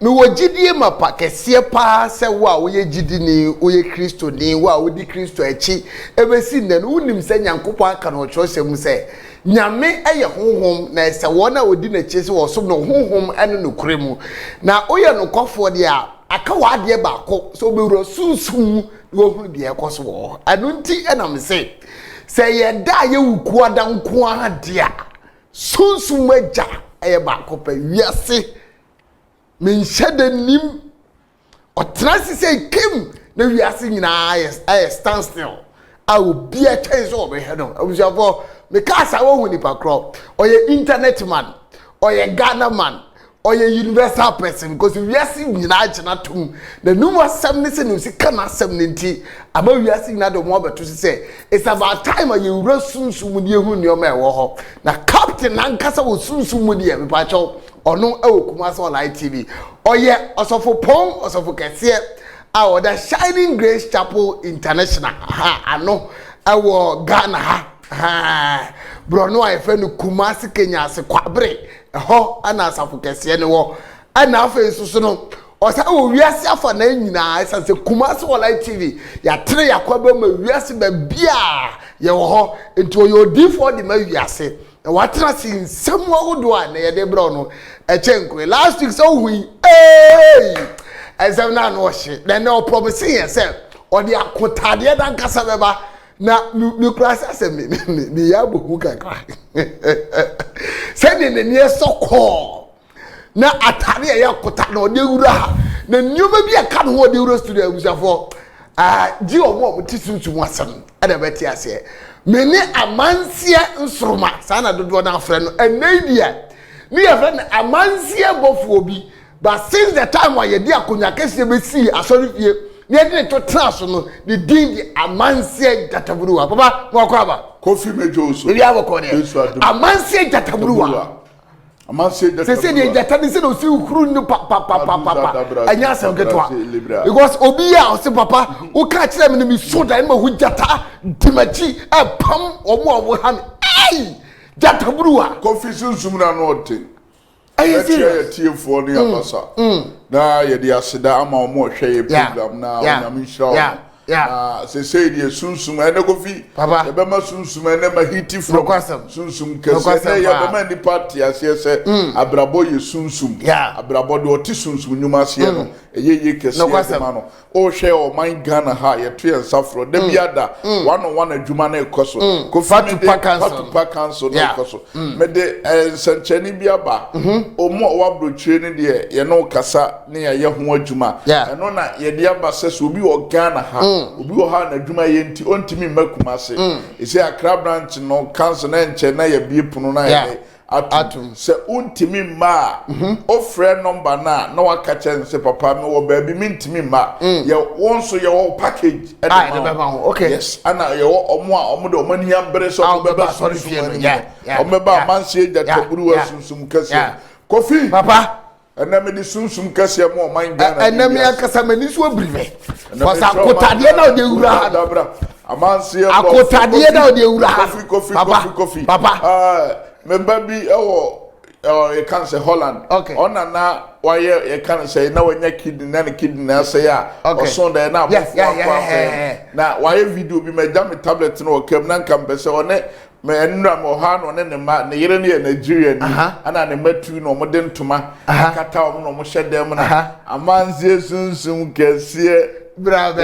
Me wajidie mapa kese pa se wa wo ye gidini wo ye Kristo ni wa wo di Kristo echi ebesi nne unim se Nyankopon aka no chosem se nyame eye honhom na se wona odi na chi se wo som no honhom ene no kuremu na oye no kofo de a aka wa de ba ko so bewuro sunsum wo hu de ekoso wo anunti enam se ye da ye wuku adanko ade a sunsum agya eye ba ko pa wiase men shadenim otrasi say kim na wiase nyina ay stand still a obi a twense obe hedo abusafo me kasa wo huni pa crop oye internet man oye Ghana man oye universal person because wiase nyina agina tum na numo asem ne se no sika na asem ne nti aba wiase nyina do mo beto say it's about time you resunsum ne hu ne o ma e wo ho na captain ankasa wo sunsum ne e me pa cho ono ewokuma so live TV oye osofo pon osofo kese a oda Shining Grace Chapel International ha ano ewo Ghana ha bro no ayefe no Kumasi Kenya se kwabre ho ana asafo kese ne wo ana afa susu no osa wo wiase afa na nyina esa se Kumasi live TV ya tre yakwaba ma wiase ba bia ye wo ho ento yo D4 de ma wiase watra sin samu ahodo a na ye de bro no echenkwe last week so hui ezem na no hye then no promise yourself or the akotade dan kasa beba na mi krasa se mi ya bohu kakra se ne ne sokọ na atare ya kota na ode wura na nyoma bi aka no ode wura studio abusafo ji omo tisuntum asem ada beti ase meni amansie nsoroma sana dodo na afre no enaidia ni ya friend amansie bofu obi but since the time why ye akonya kese be si asori fie ni e de to trash no the din di amansie jataburuwa papa mo akwa Kofi Mejoso we have ko ne amansie jataburuwa amansie jataburuwa se de jatani se no si ukuru ni papa anya asem ketwa because obi a o se papa o ka kire me mi soda ma hu jata dimachi e pam omo ha ai jataburuwa Kofi sunsum na no ote ayi tiefo ni abasa na ye de aseda ama omo hwe program na onyame hira se say the sunsum ene Kofi e be ma sunsum ene ma hiti from sunsum kese na ye be ma ni party ase se abrabo ye sunsum abrabo de oti sunsum nyuma ase no ye kese ma no o hwe o man Ghana ha ye to ye safro da biada one adwuma na ekoso Kofi patupa council na ekoso me de sanchani biaba o mo wa brochire ni de ye no kasa ne ye ho adwuma eno na ye de aba se so obi o Ghana ha obi o ha na adwuma ye nti ontimi makuma se ese Accra branch no council na nche na ye biepuno na ye atum se ontimi ma o friend number na waka chense papa me wo baby mi ntimi ma ye wonso ye wo package e de ba okay yes ana ye wo omo de omo ni ambre so omo beba sorry fie no omo beba mansie jataburuwa sunsum kase Kofi papa ename di sunsum kase mo man Ghana ename akasa mani so brive for sa kotade na ode wura dabra amansie akotade na ode wura Kofi member bi e kan say Holland ona na waye e kan say na wanya kidney na say ya o son da na na waye video bi me jam tablet na o kem na kan be say one me enra mo ha no ne ma ne yere ne Nigeria ni ana ne matu no mo de ntoma akata o no mo hyede mo na amanzie sunsum kese brave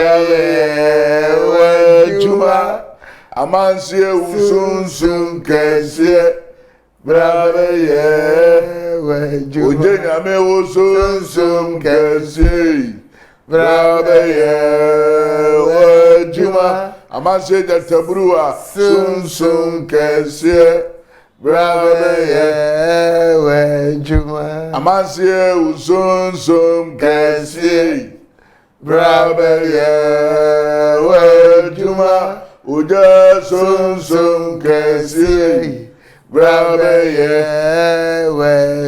juma amanzie sunsum kese brave ye ojenya me wo sunsum kese brave ye juma amanzie jataburuwa sunsum kese brave ye juma amanzie sunsum kese brave ye juma oja sunsum kese brave ye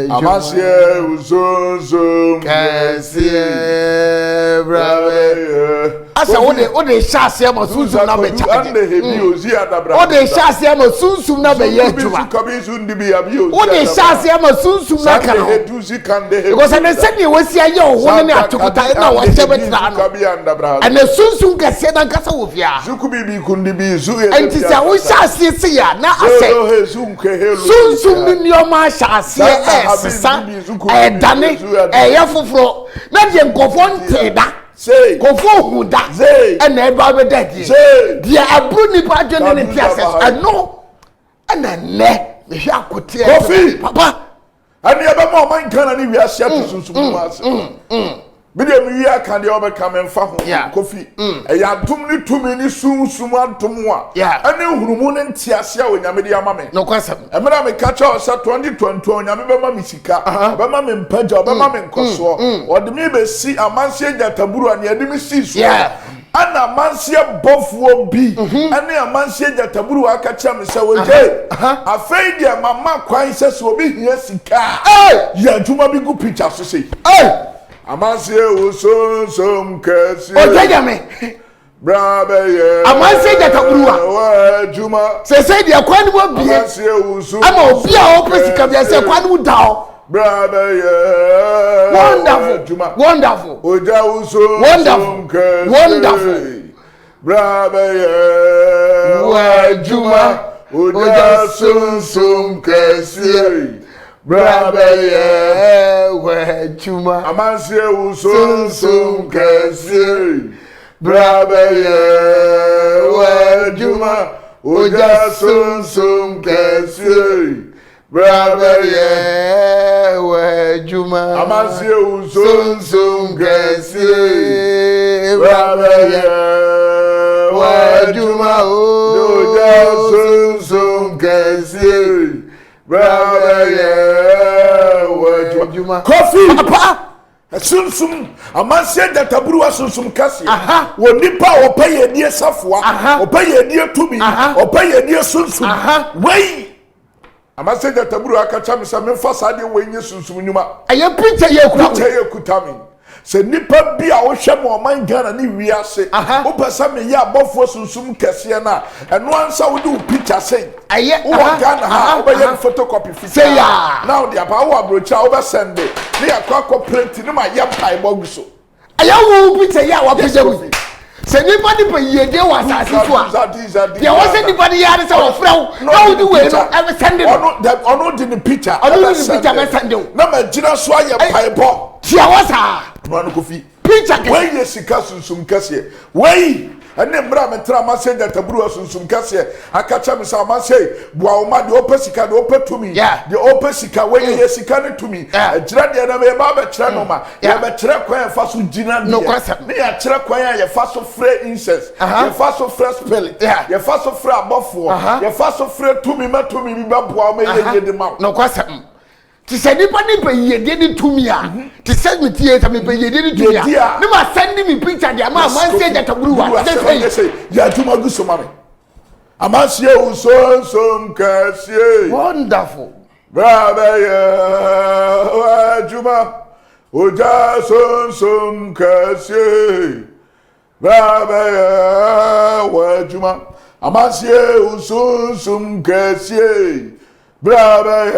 amansie sunsum kese brave ye asa wo de chance am sunsun na be charge wo de chance am sunsun na be ye adwuma wo de chance am sunsun na kan because and say ni we sia ye wo ne atokuta na wo che betra no and sunsun kase na kasa wo fia enti say wo chance se ya na ase sunsun ni o ma chance sesa dane ye foforo na de nkofo nteda kofo huda and eba be dadie dia abru ni pa dwene ne piase no ana ne me hwa akote papa ani eba ma man kan na wi ase atosunsun ase bide mi wi aka de obeka me mfa ho kofi ya dum ni tumi ni sunsum atom a ani hurumu ne ntiase a onyame de ama me no kwasam emra me ka cha osa 2020 onyame be ma me sika be ma me mpaja be ma me nkoso o de mi be si amanse jataburu ani de mi si so ana amanse bofuo bi ani amanse jataburu aka cha me se woje afei de mama kwan se so obi hia sika ya juma bi gu picture so sei amanse usonsom kasi ojajame brabe ye amanse jataburu wa juma se de kwan mo bie amanse usonsom ama obi a opesika bia se kwan mo dao brabe ye wonderful juma wonderful oja usonsom kasi wonderful brabe ye wa juma oja usonsom kasi brabe ye wa juma amanse usonsom kasi brabe ye wa juma oja usonsom kasi brabe ye wa juma amanse usonsom kasi brabe ye wa juma oja usonsom kasi brabe ye wa juma kofi papa sunsum amanse databuru asunsum kasi wo nipa opaye die safoa opaye die tumi opaye die sunsum wei amanse databuru akacha me sa me fa sade we nye sunsum nyuma aye picture ye kuta me se nipa bi a wo hwe mo man Ghana ni wiase wo pesa me ya abofo sunsum kese na eno ansa wo do picture say aye wo Ghana ha wo be photocopy say ya now the apa wo abrocha wo be send me akwa print ni ma ye pai boguso aye wo picture ya wo picture wo se nipa ni pa yede wa asase so a ya wo se nipa ni ya se wo frau na wo di we no e send ono di ni picture ono di picture be send na ma gina so aye pai bo tia wo sa no kofi picture wey yesika sunsum kase wey ene mra metra ma se databuru sunsum kase akacha me sa ma se bua o ma de opesika de opetumi de opesika wey yesika ne tumi gira de na me ba be kira no ma ya be kira kwan fa so gina ne ya kira kwan ya fa so free incense ya fa so free spirit ya fa so free abofo ya fa so free tumi ma tumi bi ba bua o ma ye de ma no kwasam ti se nipa ni pe yede ni tumi a ti se mi tie ta mi pe yede ni tumi a ni ma send me picture de ama man say databuru wa say ya juma gu so mame amanse usonsom kasi wonderful brabe ye wa juma oja usonsom kasi brabe ye wa juma amanse usonsom kasi brabe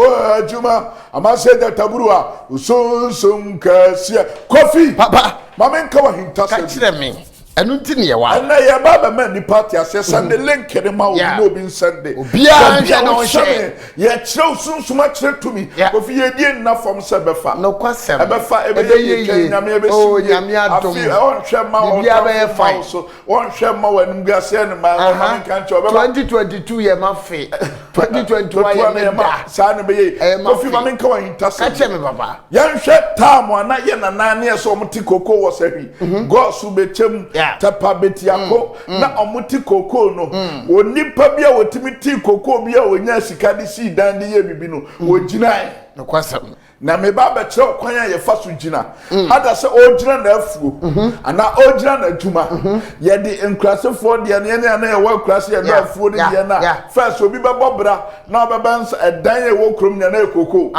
wa juma amanse databuru a usonsom kasi kofi papa mama nka wa hinta ka kire me enu ntini ye wa na ye baba man ni party ase Sunday link ne ma no bi Sunday obia nja no hye ye kire usunsuma kire tumi kofi ye die na form se befa no kwasem befa ebe ye nyame ebe o nyame adom afi on hwe ma o bia be fine so on hwe ma wanum gase ne ma nka nche obeba 2022 ye ma fe 2021 ye ma sa ne be ye kofi ma nka wa hinta se ka kire me baba ye hwe tam ana ye na na ne so omti koko wo sahwi go su bechem tapa betiako na omuti koko no onipa bia wotimi ti koko bia wonya sika de si dan de ye bibi no wogina no kwasam na me ba be kire kwan ya ye fa so gina ada se ogina na afuo ana ogina na adwuma ye de enkrasefo de ne na ye wa krase ye na afuo de ye na first obi be bobra na obebansa edan ye wo krom na koko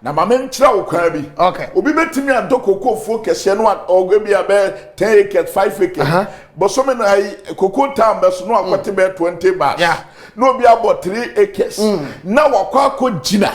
na mama nkyira wo kwa bi okay obi betimi adɔ koko fo kɛse no ogo bi abɛ 10 acres 5 acres bosome na koko town bɛso no akote bɛ 20 bars no obi abɔ 3 acres na wakɔ akɔgyina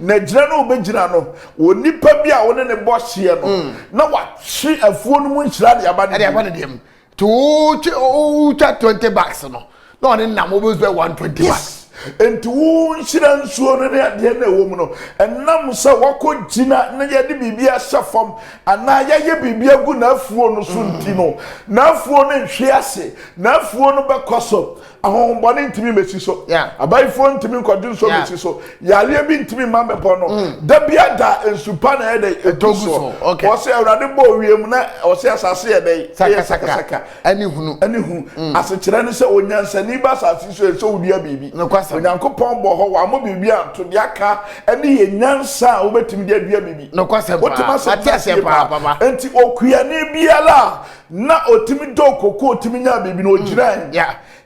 na gyina no obɛgyina no wo nipa bi a wone ne bɔ hye no na wahye afuo no mu nhyira de aba ne dem to 20 bucks no no ne nam obezu 120 bucks enti wo nhyira nsuo no ne ade na ewo mu no enam se wakɔ gyina na ye de bibia hyafam ana ye bibia gu na afuo no so nti no na afuo no nhwe ase na afuo no bɛkɔso ahombɔne ntimi mesi so abaifo ntimi nkɔdu so mesi so yale bi ntimi mambepo no da bia da ensupa na ye de etogu so wo se awrade bɔ wiem na wo se asase ye de saka ani hunu asekyerɛ ne se onyansani ba asase so so wudua bibi onyankopɔn bɔ hɔ wa mo bibi anto de aka ɛne ye nyansa wo betimi de adua bibi no kwasɛ ba atiase pa enti okuyane biala na otimi do koko otimi nya bibi no ogyina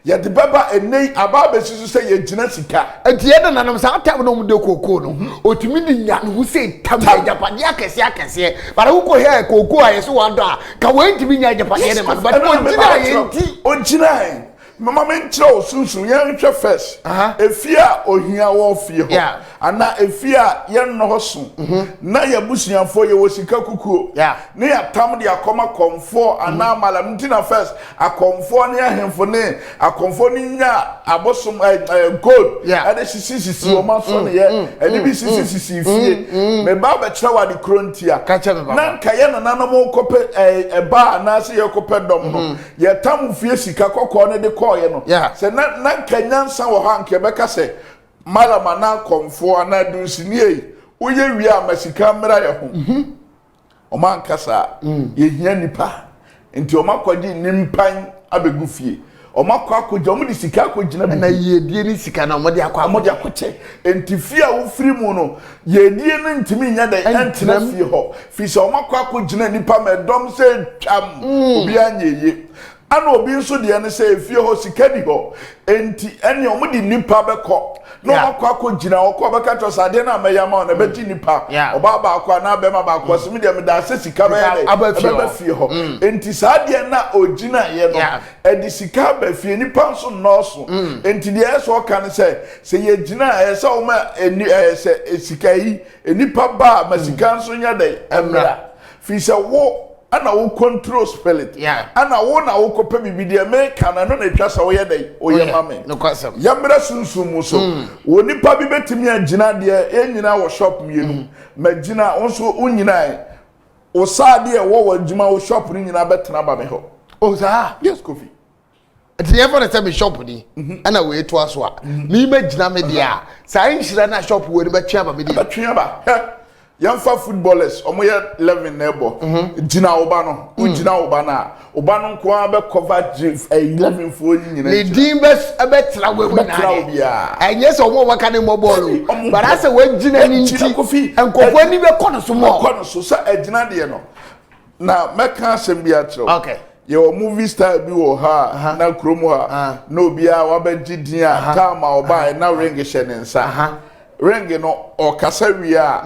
ya de baba enei aba besisu se ye gyina sika enti ye de nanom sa atam no mu de koko no otimi di nya no se tam japade akese bara wo ko he koko aye so wado a ka wo ntimi nya japade ne ma but ogyina ye nti ogyina mama menkyerɛ osunsun yɛn hwɛ first efia ohia wɔ fie hɔ ana efia yɛn no hɔ so na yɛ busuafo yɛ wɔ sika kukuo ne yɛ tam de akɔma kɔmfo ana malam ntina first akɔmfo ne ahemfo ne akɔmfo ne nya abosom gold ɛde sisi o ma so ne yɛ ɛde bi sisi fie me ba bɛ kyerɛ wa de krontia na nka yɛ nananom kɔpɛ ɛba na se yɛ kɔpɛ dɔm no yɛ tam fie sika kɔkɔɔ ne de kɔ no se na kanyansa wo ha nke beka se malama na komfo ana dunsinie uye wi amasika mra ye ho o man kasa ye hia nipa enti o makwaji nimpan abegu fie o makwa akogya mo di sika akogina na ye die ni sika na mo de akwache enti fie a wo firi mu no ye die no ntimi nya da entena fie ho fi se o makwa akogina nipa medom se twam obi anyeye ana obi nso de ne se efie ho sika di ho enti ene o mudi nipa beko no makwa akogina okọ beka to sade na meyama na beti nipa oba ba akwa na be ma ba akwa simi de me da se sika be aba fie ho enti sade na ogina ye no edi sika ba fie nipa nso nọọso enti de eso ka ne se ye gina se o ma se sika yi nipa ba ma sika nso nya de emra fi se wo ana wo control spirit ana wo na wo kopa bibidi America na no na twasa wo ye dai o ye mame no kwasam ya mra sunsun so wo nipa bi betimi agina de enyina wo shop mienu magina wonso unyina o saade e wo adwuma wo shop ni nyina betena ba me ho o sa yes kofi eti ye for the shop ni ana we to aso a mi magina me dia sa nhira na shop wo ni betwa ba me dia betwa ba yamfa footballers omo ye 11 nebo gina oba no ugina oba na oba no nko abe cover 11 fo nyina le din be tra we na enye so omo waka ne mo ball but asa we gina ni nti enkofo ni be kono so mo kono so sa agina de no na meka asem bi atro okay yo movie star bi wo ha na kromo ha na obia wa be gidin a time oba na ring hye ne nsa ring no o kasa wi a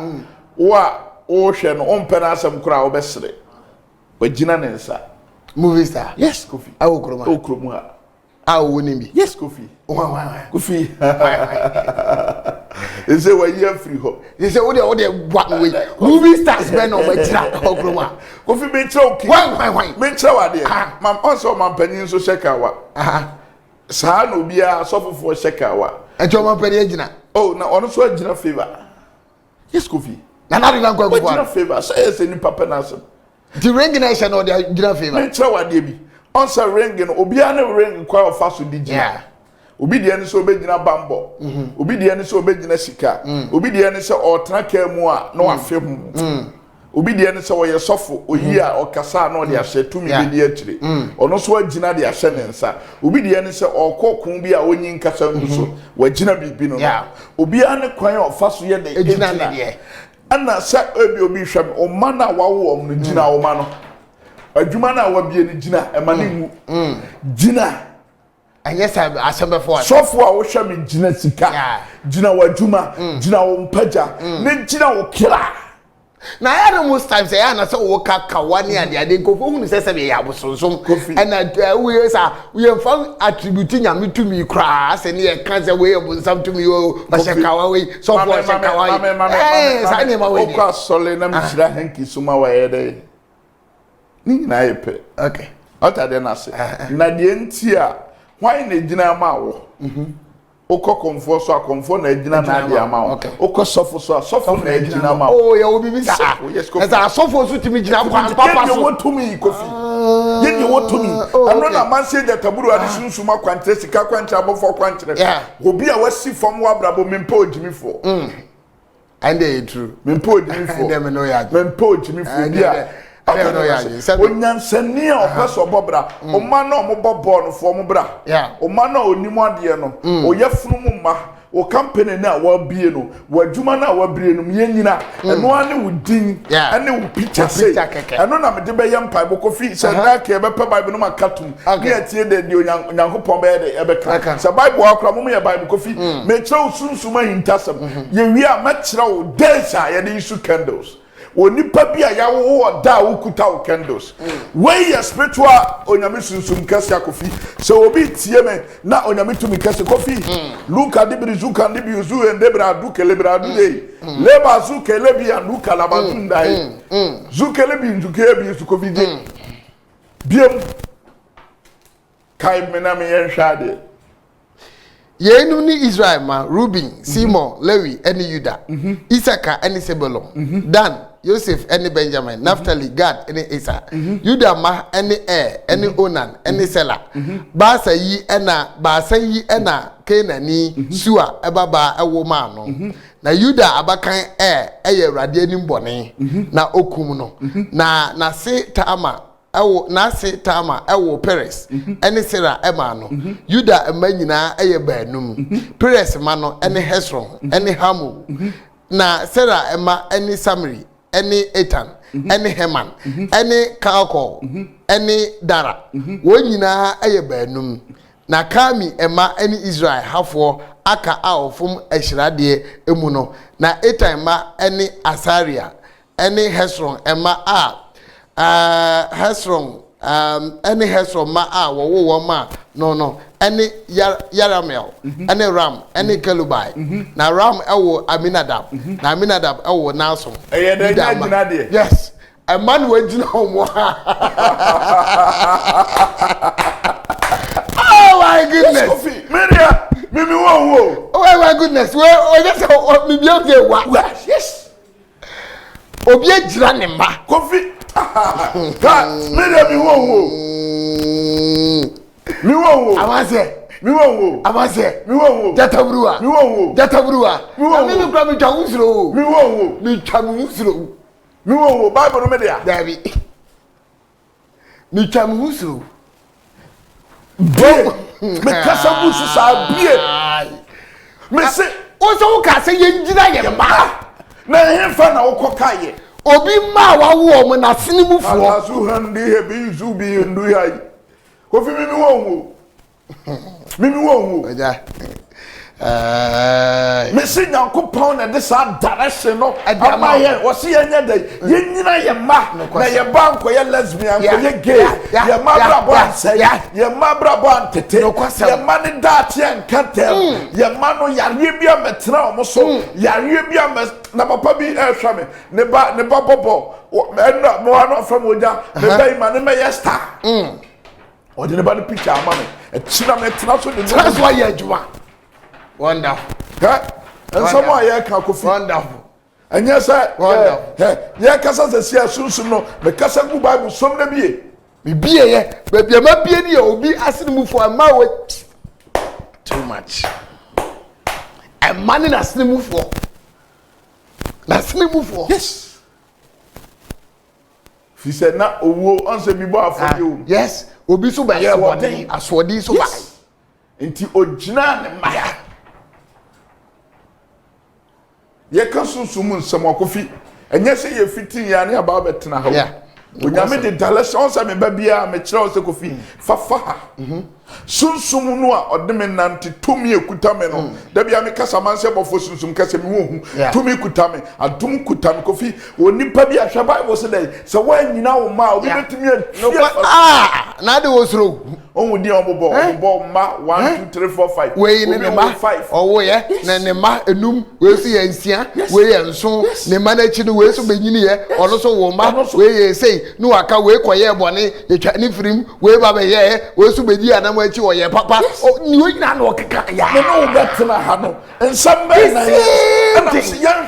wa o hwe no ompe na asem kura obesere wagina ne nsa movie star yes kofi awo kromo ha awo ni bi yes kofi kofi ese wa ye free ho ese wo de we movie stars be no magina kromo kofi be tira oki wan me tira wa de mam also mam panin so sheka wa saa no bia sofofo sheka wa ejo mam panin agina oh na ono so agina favor yes kofi na na ran kwa agina favor say ese ni papa na so the ring nation or the agina favor me tira wa de bi onsa ring no obi a na ring kwa ofa so di gina obi de ne so obegina bambo obi de ne so obegina sika obi de ne so otra ka mu a na wafe hu obi de ne so ye sofo oyi a okasa na ode ahye tumi be de atire ono so agina de ahye ne nsa obi de ne so okokun bi a onyi nkasa ndu so wagina bibi no obi a ne kwan ofa so ye de agina ne de ana sa obi hwam o mana wawo om no gina o ma no adwuma na wabie ni gina e ma ne mu gina And yes, I said before. So for our shami jina sika, jina wajuma, jina umpaja, ne jina ukila. Na ya most times ya na so wo ka kawani ade ade nkofo hu se se ya bosonsom and we say we am attribute nyame to me kra se ne kan se we bonsam to me o ba she kawa we so for she kawa sa ne ma we o kwa sole na mishira henki suma wa yede ni na yepe okay ota de na se na de nti a why na gina ma wo Oko komfo so akomfo na ejina na ade ama o. Oko sofo so sofo na ejina ma. Oh ya obi bi sa. Esa sofo so timi jina kwa papa so. Ye wotumi kofi. Ye wotumi. Ano na man say that taburu ade sunsuma kwantre sika kwantre abofo kwantre. Obi a wasi fom wa brabo mempa ojimi fo. And they true. Mempa ojimi fo. Dem no ya. Mempa ojimi fo bia. Onyansani a opeso bobra o ma na omobobọ no fo omobra o ma na onimu ade no o yefunu mu ma o company na wa bie no wadwuma na wa brie no yenyina eno ane wudin ane wo picture say eno na me de be yam pai bokofi se na ka be pe bible no makatum ne atie de onyankopon be de e be ka se bible akra mo ye bible kofi me kire usunsuma hintasem ye wi a ma kire wo densa ye de issue candles Onipa bia ya wo da wo kuta wo candles we ya spiritual onyame sunsum kase akofi so obi tie me na onyame tumi kase kofi luka de brizuka de biuzu ende bradu kele bradu dey leba zu kele bi anu kala batundai zu kele bi njuke bi su kofi de biem kai mena me yen hwade Yenu ni Israel ma Reuben, Simon, Lewi, eni Juda, Isaka, eni Sebulon, Dan, Joseph, eni Benjamin, Naphtali, Gad, eni Asa, Juda ma eni eni Onan, eni Sela, Basa yi ena Kenani, Sua, ebaba ewo ma no. Na Juda abakan eye Awurade anim bone, na okum no. Na se Tama ewo na se Tama ewo Peres ene Sera ema no Juda ema nyina eye baanum Peres ma no ene Hesron ene Hamu na Sera ema ene Samri ene Etan ene Heman ene Kalkol ene Dara wo nyina eye baanum na Kami ema ene Israel hafo aka awofum ehirade emu no na Etan ma ene Asaria ene Hesron ema Hesron any Hesron ma wo ma no any Yaramel any Ram any Kelubai na Ram ewo Aminadab na Aminadab ewo Nason yes a man we jina omo oh my goodness Maria mimi wo oh my goodness we just me bi o wa yes obi ejira ne ma Kofi ha Maria mi wo Amase Jatabruwa mi kwa mi twa usro mi twa mi usro Bible no media David mi twa mi usro me kasa busu sa bie me se o so ka se yenjira ye ma na hemfa na wokokaye obi ma wa wo mo na sinimufuo asu handi he bi zu bi ndu hai Kofi mimi wo aja me se Nyankopon na de sa direction no ama ye wo se ye nya dai ye nyina ye ma na ye ba nko ye lesbian ko ye gay ye ma brabo ansay ye ma brabo antete ye ma ne daate enkatem ye ma no yare bia metra omo so yare bia na papa bi ehwa me ne ba bobo na mo ano fam oja ne bai ma ne me ye star o de ne ba ne picture ama me e china me tena so de that's why you adwuma wonderful and someone here can Kofi wonderful and yes sir wonderful yeah kasa se sia sunsun no me kasa ku Bible som na bie me bie ye bia ma bie ni obi asinimufu ama we too much a man na asinimufu yes fi se na owo onse bi bo afọ yo yes obi so ba ye aswodi so ba enti ogina ne maya ye ka sunsumu nsem Kofi enye se ye fitin ya ne aba betena ha onyame de direction se me ba bia me kire o se Kofi fafa sunsum no a odeme nante tumi ekuta me no da bia me kasa manse bofo sunsum kasa me wo hu tumi kuta me adum kuta me kofi onipa bi ahwa bible se dey se wa nyina wo ma obi betumi na de wo suro onwu di obobo ma 1 2 3 4 5 we ne ma 5 owo ye na ne ma enum we so ye nsia we ye nso ne ma na chi no we so benyini ye ono so wo ma we ye sei no aka we koye bone etwa ni firim we ba be ye we so bedi anam achi wo ye papa ni we nyina no keka ya no betna ha no ensam be na ye yan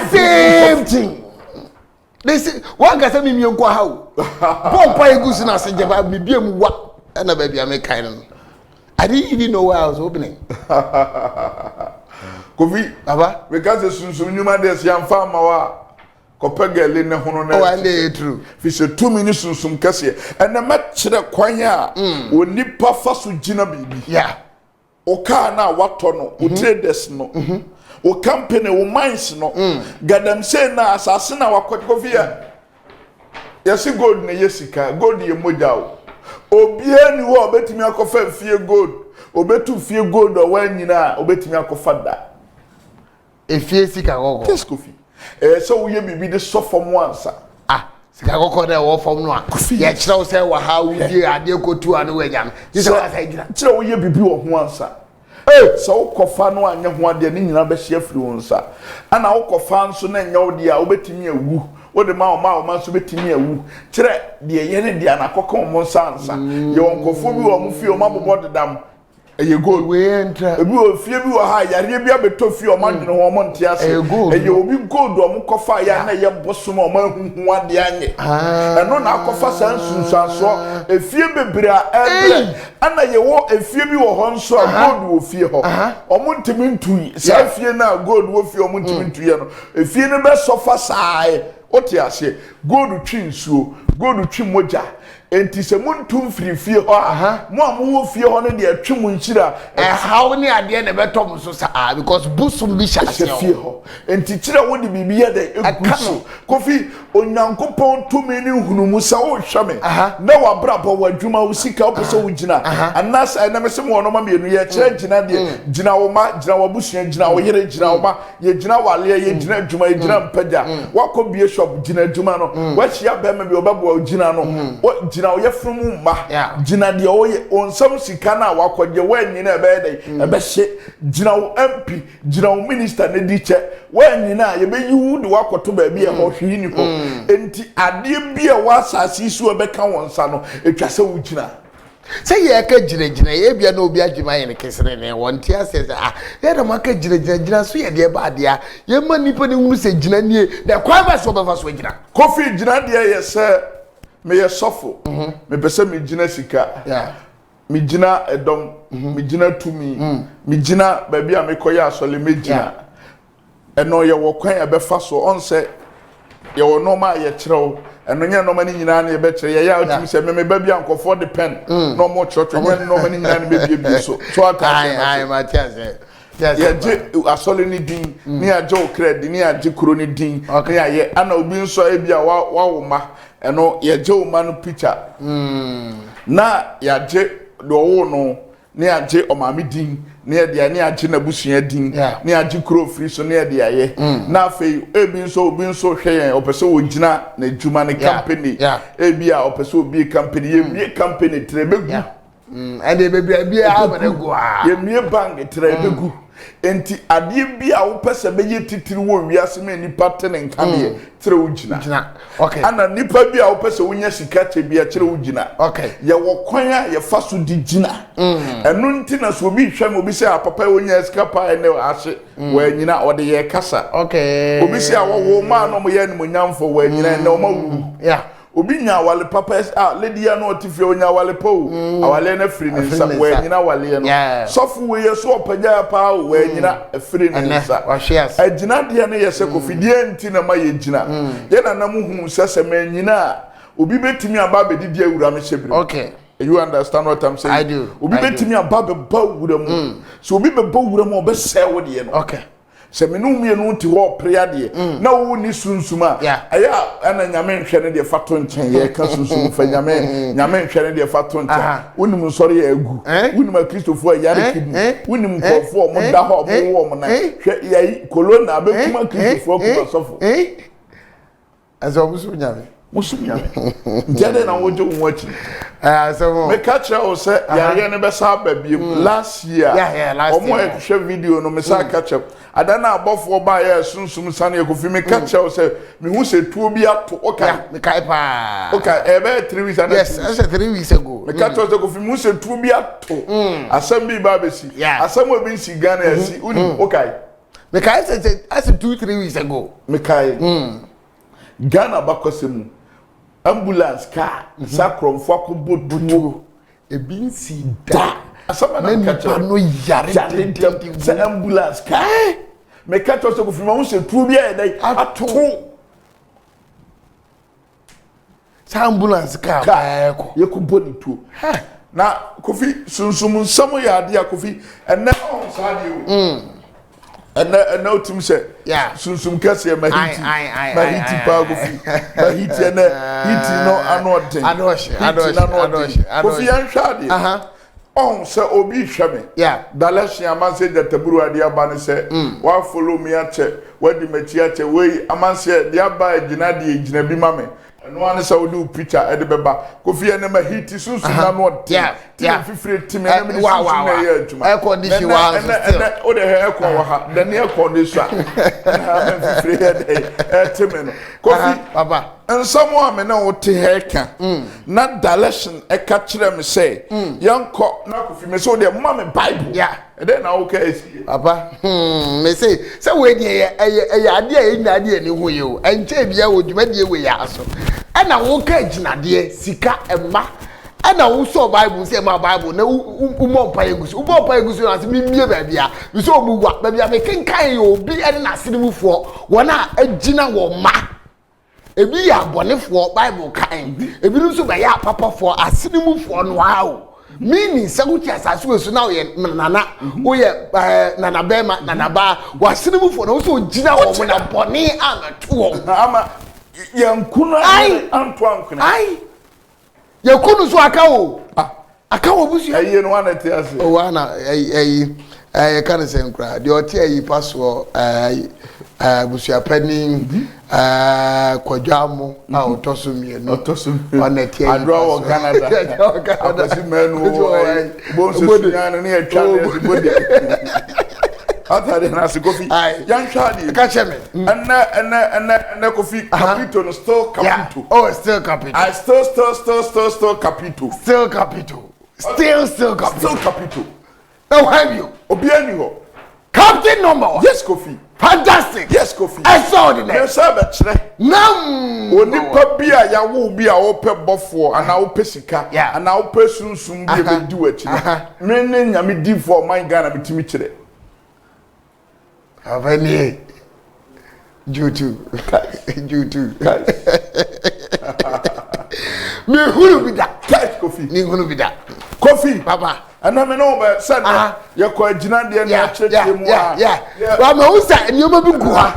same thing. This one gasa mi mienko ha o bompa egusi na se jeba mi biem wa na ba bia me kan no. I didn't even know where I was opening. Kofi aba because sunsun nyuma des yan fa ma wa kopegele ne hono na one day true fi se 2 minutes sunsun kase and na kire kwan a onipa fa so gina bibi yeah o ka na wato no o traders no o company o mines no gadam say na asase na wakofi yesi gold na yesika gold ye moja o obia ni wo obetimi akofa fie gold obetu fie gold o wa nyina obetimi akofa da efie sika gogo keskofi so wo ye bibi de so form ansa sika gogo na wo form no a ye kire wo say wa ha wo die ade kotu anu wa nyam ni se wa say gina kire wo ye bibi wo ho ansa so ukofa no anya ho ade ni nyina be hye firi wo nsa ana ukofa nso na nya wo de a obetimi awu wo de ma so betimi awu kire de ye ne de anakoko mo nsa ansa ye wonkofo bi wo mo fie o ma bobo dedam eye gold we enter ebi o fie bi wo ha yare bi abeto fie o ma dwene ho mo nte ase eye obi gold o mo kofa ya na ye boso no o ma huhu ade anye eno na akofa sansunsanso efie bebre a ebre ana ye wo efie bi wo ho nso a gold wo fie ho o mo ntimi ntui sa fie na gold wo fie o mo ntimi ntui no efie ne be sofa sae oti ase gold twi nsuo gold twi moja enti se muntum firi fie ho mo amu fie ho ne de atwi mu nchira how ni ade na betom so sa because busum bi sha fie ho enti kira wo de bibia de egusu kofi onyankopon tumi ni hunumu sa wo hwame na wa brabo wa dwuma wo sika wo pese wo gina anas na mese mo no ma me nu ye kira gina de gina wo ma gina wo busua gina wo yere gina wo ma ye gina wale ye gina dwuma ye gina mpaja wakọ bie shop gina dwuma no wa chia ba ma bi obabo gina no gina oye from ma gina de oye onsam sika na wakọje wanyi na ebe dey ebe hye gina wo MP gina wo minister ne di che wanyi na ye be yiwu de wakoto ba bi e ho hwi ni ko enti ade bi e wasasi su ebe ka wonsa no etwa se wo gina say ye ka gina ye bia na obi agima ye ne kesere ne wonti ase ye da maka gina so ye de ba de a ye ma nipa ne hunu se gina nie da kwa ba so be fa so gina kofi gina de ye se me ye sofo me pese me gina sika me gina edom me gina tumi me gina ba bia me koya asole me gina eno ye wo kwan ye be fa so on se ye wo no ma ye kirew eno nya no ma ni nyina na ye be kire ye ya otimi se me ba bia nkofo depend no mo church nya no ma ni nyina na be bia so ata ai Matias ya je asole ni din ni aje okred ni aje kuro ni din ni aye ana obi nso e bia wa wo ma eno ye je o ma no picture na ya je do wo no ni aje o ma mi din ni e dia ni aje na busua din ni aje kuro free so ni e dia ye na afei ebi nso hwe yen opese wo gina na djuma ne company e bia opese obi company ye bi company trebegu and baby bia abego ye mie bank trebegu enti ade bia wo pese be ye titiri wo wiase me nipa te ne nkane tre wo gina okay ana nipa bia wo pese wo nya sika che bia tre wo gina okay ye wo kwan a ye fa so di gina enu nti na so obi hwam obi se papa wo nya sika pa ene ase wo anyina ode ye kasa okay obi se wo ma no mo ye ne mo nyamfo wo anyina ne o ma wu obi nya wale papa lady ya no otifie onya wale po awale na free ni nsa we nyina wale no sofu we ye so opagya pa we nyina free ni nsa agina de na ye se kofidie nti na ma ye gina ye na nam hu sese ma nyina obi betimi aba bedidi awura me hyebre okay you understand what I'm saying? I do obi betimi aba be ba awura mu so obi be ba awura mu obe se wo de no okay se me no mienu ti ho prayer de na wo ni sunsuma aya ana nyame nhwe ne de fato nchen ye ka sunsum fa nyame nhwe ne de fato nchen wonim nsori ya agu wonim Kristofo yare kibu wonim kofo mo da ho mo wo mo na hwe yayi kolona abekuma Kristofo ko sofo aso musunyame Jade na wojo nwachi. So me catch o say yare ne be sa ba biem last year. Last year. Omo e hwe video no me sa catch up. Adana abofo ba ya sunsum sane ekofi me catch o say me hu se tuo bi ato okay. Me kai pa. Okay, ebe 3 weeks and yes, I said 3 weeks ago. Me catch o say ekofi me hu se tuo bi ato. Asem bi ba be si. Asem obi si Ghana ya si. Okay. Me kai say I said 2-3 weeks ago. Me kai. Ghana bakosemu. Ambulance car sakromfo akoboduo ebinsi da asama na kacha no yare se ambulance car me kacha so ko fima wo se tuo bia e dai ato sa ambulance car ko yekuboni tuo na kofi sunsum nsamo ya ade akofi enne on sa de o and otim say sunsum kase mahiti pa kofi mahiti ene hiti no anoden adoshi kofi anhwade on say obi hweme dalashi amanse de taburu ade aba ne say wa follow me ache wadi machi ache we amanse de aba agina de agina bi mame no one say we do picture e de beba kofi ene mahiti sunsum na no fifire timi na me sunsum na ye adwuma air condition wa ene o de air con wa ha the air condition na fifire de timi no kofi baba nsamo ame na wo te heka na direction e ka kire me say yanko na kofi me so de mama bible e de na wo ka esi papa me say we de ade a enya ade ni ho ye o enche bia wo dwuma de we ya so na wo ka ginade sika emma ana wo so bible say ma bible na umo pa egusu na se mimie ba bia bi so mu wa ba bia me kenkan ye obi ene na sinimufo wona agina wo ma ebi ya abonefo bible kan ebi nso ba ya papafo asinimufo no awo mini saguti asase wesu na oye nana oye nana bema nana ba wasinimufo na so gina wo mo na boni amato ama yankuna antwankuna yakunu so akawo akawo busu ayi no wana te ase o wana kan se nkra de oti ayi paso busu apani kwadwamo a otoso mienu wana te ayi adro wo Canada apasi menu bo so sunyane ne atwa ne bodi atade na se kofi yanhwade ka cheme and kofi capito no still capito still capito I still capito still capito now have you obiani ho captain number one. Yes kofi fantastic yes kofi extraordinary yes abechre nam onipa bia ya wo bia wo pe bofo ana wo pe sika ana wo pe sunsum bia be di wachi me ne nyame di for my Ghana bitimi kire avani jutu me hulu bida kofi ni hulu bida kofi papa ana me no be said ya ko agina de na chete mu wa ma usa nioma bi gu ha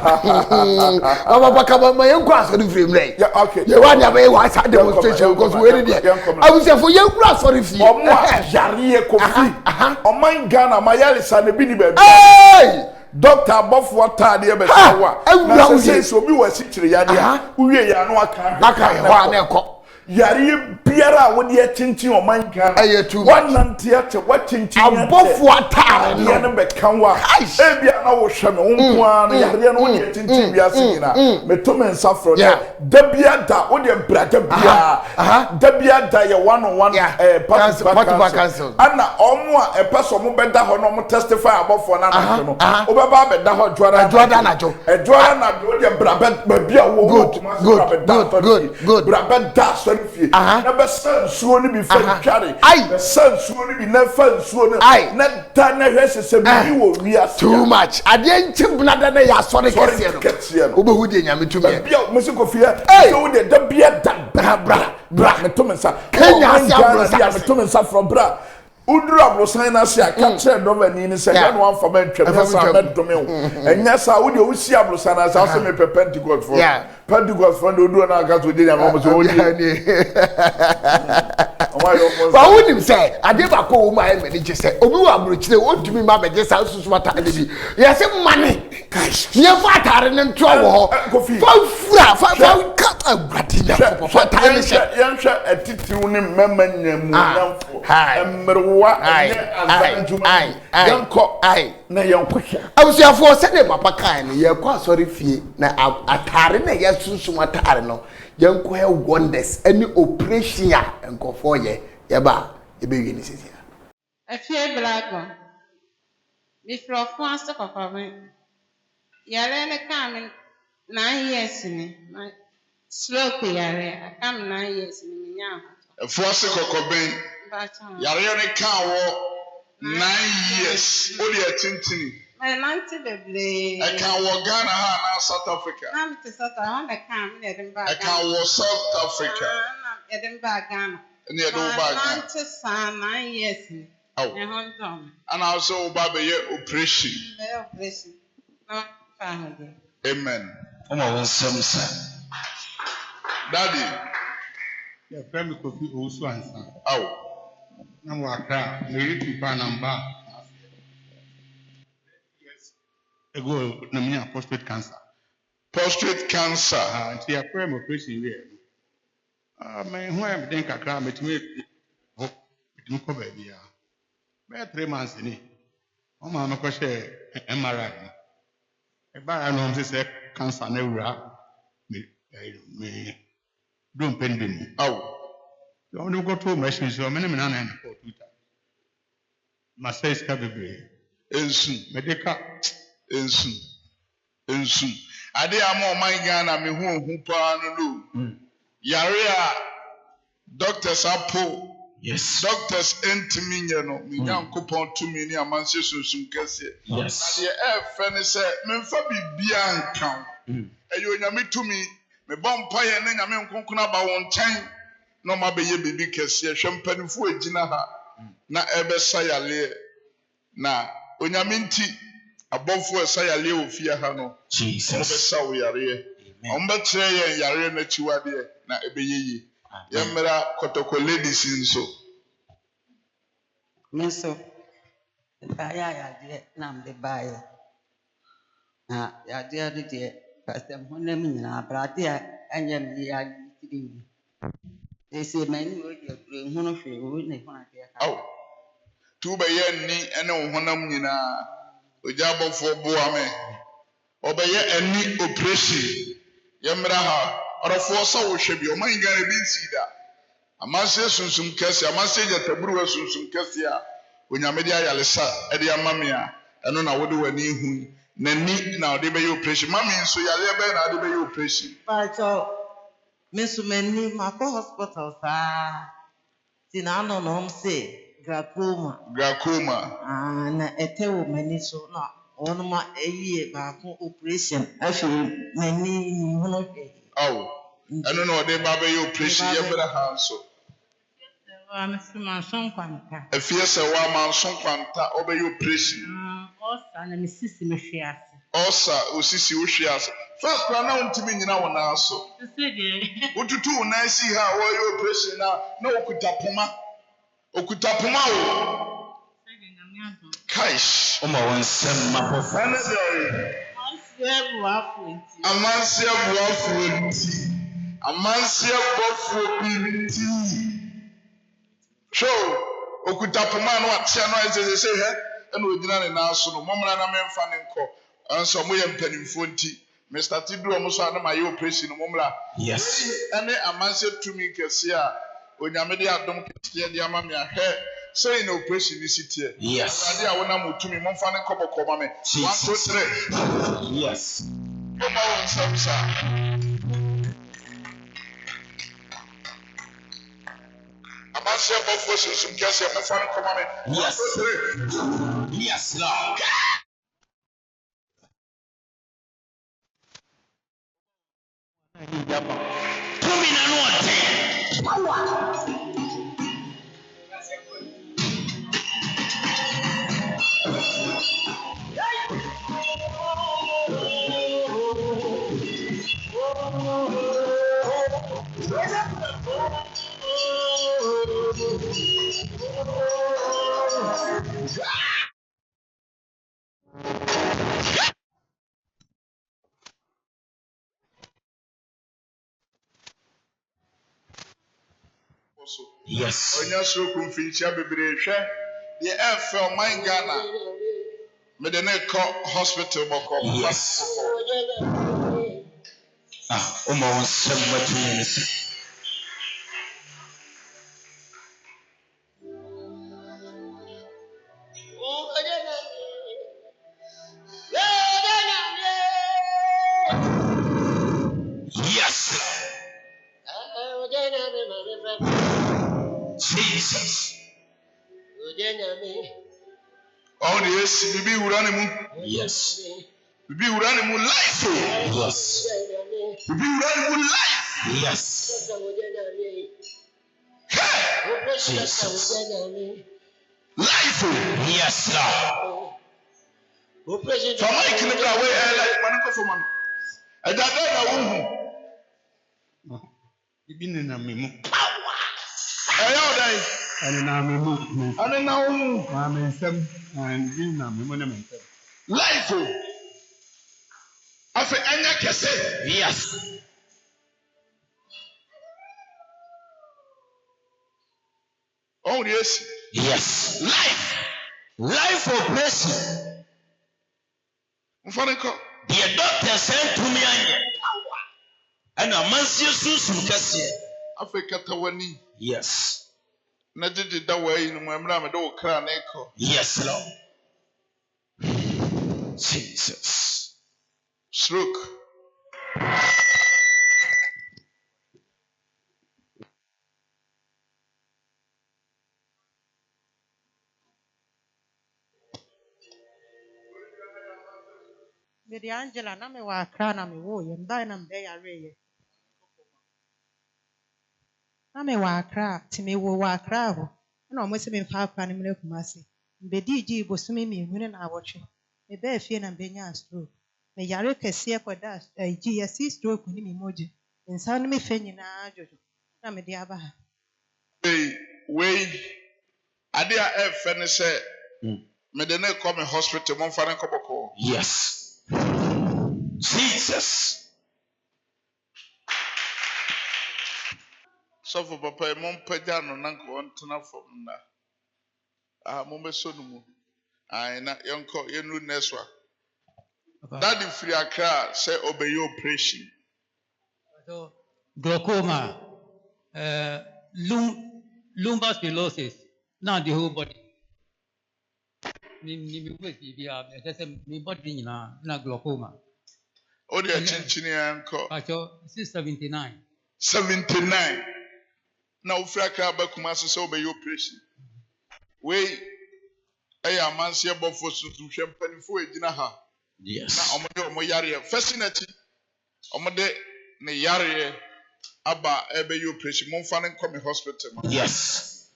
aba baka ba ma yenko asori frame re okay ye wa dia ba wa sa demonstration because we dey abusa for yenko asori fi omo yare kofi oman Ghana ma yare sa ne bi ni ba Doctor Bofo atade e be sawa na say so bi wasi kire yade uwie ya no aka wa na ekọ yare biara wodi e chinchin o man Ghana wanante ache wachinchin Bofo atare no ne be kanwa e bia na wo hwe me wonko an yare no wodi e chinchin bia sigina me to men safro da bia da wodi e brada bia da bia da ye one on one party council ana omo a e person mo beda ho no mo testify Bofo na na no o be ba beda ho juara na jo na wodi e brada bia wo good brada da fie na be sansuo ni bi fa tware be sansuo ni bi na fa nsuo na da na hwese bi wo wia too much ade nchibna da na ya sore kese no obehu de nyame tumi bia musiko fie so wo de da bia da bra me to mensa Kenya sia me to mensa from bra uduru abrosan na se aka kire domani ni se ya no amfa ma ntwam sa medome wo enya sa wo de wo si abrosan na sa so me Pentecost for Pentecost for do na aka to de na mo so wo ni ba wonim say ade ba ko wo ma e mani je say obi wa abrochire ontumi ma beje sa susu mata ade bi ye se mane ye fa atare ne nto wo ho fa kat agradina fa atare se ye nhwe atitiru ne memma nyamu nyamfo emrewa ne azanjuma yanko na yankosha awusiafo se ne papa kan ne ye kwa sorry fie na atare na ye susu atare no yanko he wonders any operation ya nkofo ye ba ebe wi ni sisi afie blago mi frofo ase kokome yare ne kam 9 years ni stroke yare akam 9 years ni nya afo ase kokoben yare ne kan wo 9 years odi atintini my nanti bebre I can wo Ghana ha na South Africa am te South Africa na kam na Edinburgh I can wo South Africa na Edinburgh Ghana ni Edinburgh Ghana nanti sa 9 years ni e hondom and also ba be ye operation na family amen Oma wonsam sa daddy ya frame kofi osu ansa aw na mo akra na yiti pa namba yes ego na me prostate cancer anti ya frame operation we my ho am den kakra metime ho metime ko ba bia be 3 months ni o ma no ko she MRI e ba no am say cancer na wura me don't pending aw so when you go to machine so many na na for Twitter masai ska bebre ensu medical ensu ade ama o man Ghana me hu pa no do yare a doctors apo yes doctors entimi nye no me nyankopon tumi ni amanse sunsun kese yes na de friend say memfa bibia nkan eyo nyame tumi me bompa ye na nyame nkonkona ba won nkyɛn no ma be ye bibi kese hwe mpanifo agina ha na ebe sayale na onyame nti abɔfo sayale ofia ha no Jesus mo be sawo yare on be kire ye yare na chiwade na ebe yeye yemra kotoko ladies nso Minso, ya de nam de baye. Na ya de pastor honam nyina brade a anyam ya tiri. They say many we dey hunu hwe we ne hona de ka. aw tu be ye ni ene wo honam nyina ojabofo boa me obeye ani operation yemra ha orofo so wo hwe bi o man Ghana bi nsida amanse sunsum kese amanse jataburu sunsum kese a onyame de ayalesa e de amame a eno na wode wani hu nani na wode be ye operation mami nso yale be na wode be ye operation Pacho, Miss Many, Mako Hospital, Tina no say, glaucoma and a tell many so not one more a year back operation. Actually, many aw eno na wode ba be ye operation yemra ha nso I'm from Kwanta. efie se wa manso kwanta obeye operation Also, na misisi mehwe osa osisi wo hwe ase first plan na untimi nyina wo na so ase. ututu wo na si ha wo ye operation na okuta poma wo kaish Oma wonsam mapofo anadai amanse abuafo binti show okuta poma no atia no ezeze he ena ogina ne na so no momra na memfa ne nko anso mo ye mpanimfo nti Mr. Tidro mo so na ma ye operation no momra yes ene amanse tumi kese a onyame de adom kese de ama me ahwe say na operation ni sitie yes ade a wona motumi momfa ne koboko ma me 1 2 3 yes come on samsa amanse bofo susum kese momfa ne koma me yes 1 2 3 yes Lord Tumi na no ɔte Yes. Onya stroke mfinchia bebree hwɛ de ɛfɛ ɔman Ghana me de ne kɔ hospital bɔkɔ. Yes. Uma onsɛm matumi ne sɛ. Yes. Jesus. Oh yes, bibi wura ne mu. Yes. Bibi wura ne mu life. Yes. Bibi wura ne mu life. Yes. Jesus. Life. Yes, Lord. So Mike ne bra we like man ko so man. Ɛda da na wo hu. Bibi ne na me mu. Ɛyɛ ɔdan. Ɛne na me mu. Ane na wo hu. Ma me nsɛm. Bibi na me mu ne me nsɛm. Life. Afi anya kɛse. Yes. Oh yes. Yes. Life. Life operation. Mfane ko. The doctor sent to me and a man's susum kɛseɛ. Afi katawani. Yes. Na didi da wa yi no mwamra me do kra na ekɔ. Yes, Lord. Jesus. Stroke. Lady Angela, na me wa Accra na me wo ye mba na mbe ya re ye. Na me wa Accra, ti me wo wa Accra ho. Na o mo se me fa Accra ni me Kumasi. Mbe DJ bosumi mi enu na awotwe. Me ba fie na mbe nya stroke. Me yare kese koda GSC stroke ni mi moje. Nsa no me fe nyina jojo. Na me de aba ha. We ade a ɛfɛ ne sɛ me de ne kɔ me hospital mo mfa ne kɔ bɔkɔ. Yes. Jesus. So for papa mo mpagya no na nko ntena fam na. Mo beso no mu. Ai na yonko yenu neswa. Daddy free Accra say obey your operation. So, glaucoma, lumbar sclerosis, now the whole body. Me body na glaucoma. O de chinchini anko. Pacho 679. 79. Na wo free Accra ba Kumasi say obey your operation. We eya manse bofo sutu hwe mpanifo egina ha. Yes. Na omo yare first nati omo de ne yare aba ebe your operation mo mfa ne come hospital. Yes.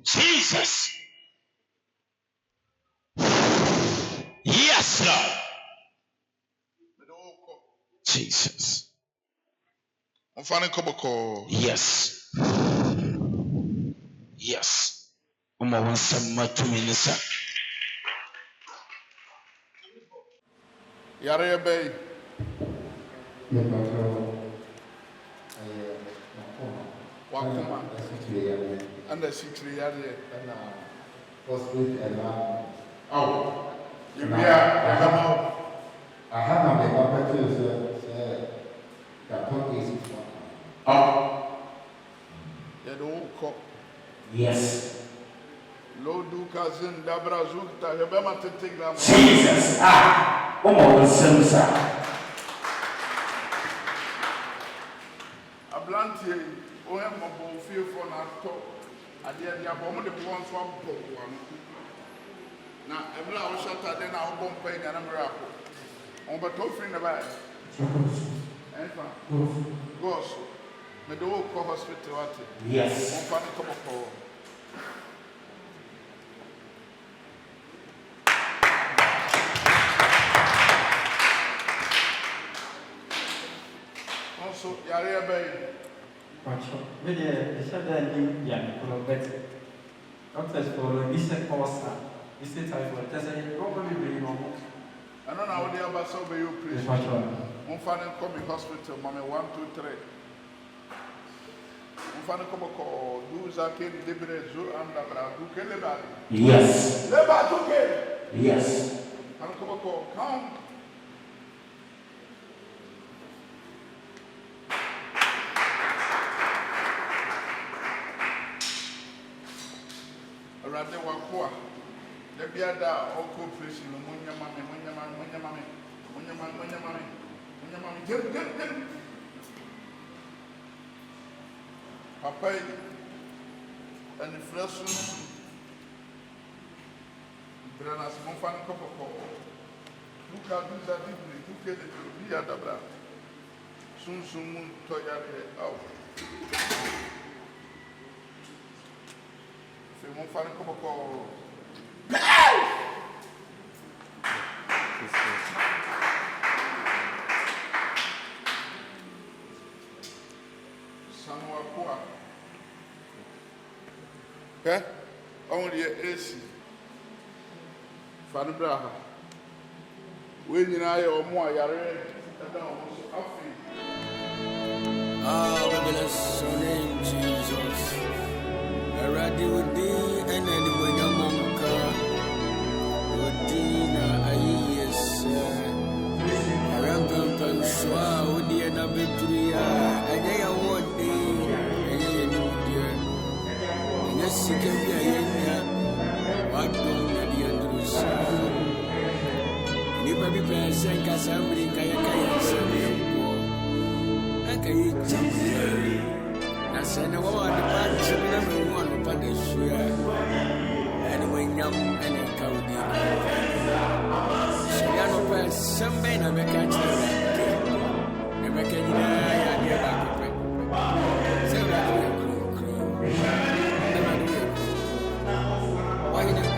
Jesus. Yes, Lord. Jesus. Mfa ne koboko. Yes. Yes. Uma onsɛm matumi ne sa. Yare ebe wakuma and the secret yare and hospital and oh you be a I have my opportunity say that talk is oh you don't call Yes. Lodu cousin Dabra Zulta Hebema Tetegram Jesus. Uma onsɛm sa. Ablantie o he mabo fie for na to ade ade abom de bo nso abɔ wano na emla wo shata de na wo mpa nya na mra ko on beto free na ba enfa gos me do ko hospital ate Yes. on fa ne ko bɔ also yare ebe Pacho, vedi, è stata lì, Robert. Doctors for this ulcer, this typhoid. That's a probably very normal. I don't know how they are so very operation. One fan come in hospital, mommy 1, 2, 3. One fan come call do Zaki Libre Zoo and Labra, do Keleba. Yes. Leba to Yes. And come call, come. Rade Wakua. The Biada or cooperation, Munya Mammy, get. Papa and the fresh Branas Monfan Copo. Look at this, I didn't look at it to be at the bra. Soon, Toya out. If you won't find a cup of coffee. Sanwakua. Okay? Only a AC. Fanabraha. When you are more, you are bless your name, Jesus. Already with thee, and then when your mom car, with Dina, yes, Rampam Shua, with the end of victory, and they are what they, and they know, dear. And yes, you can be a young, what don't the Andrews. You may be present, because I'm bringing Kayaka, and Kayaka. I said, no, I depart to never want to punish you. And when young and a cowdy, so young press, some men have a catch. Never can you die. Why not?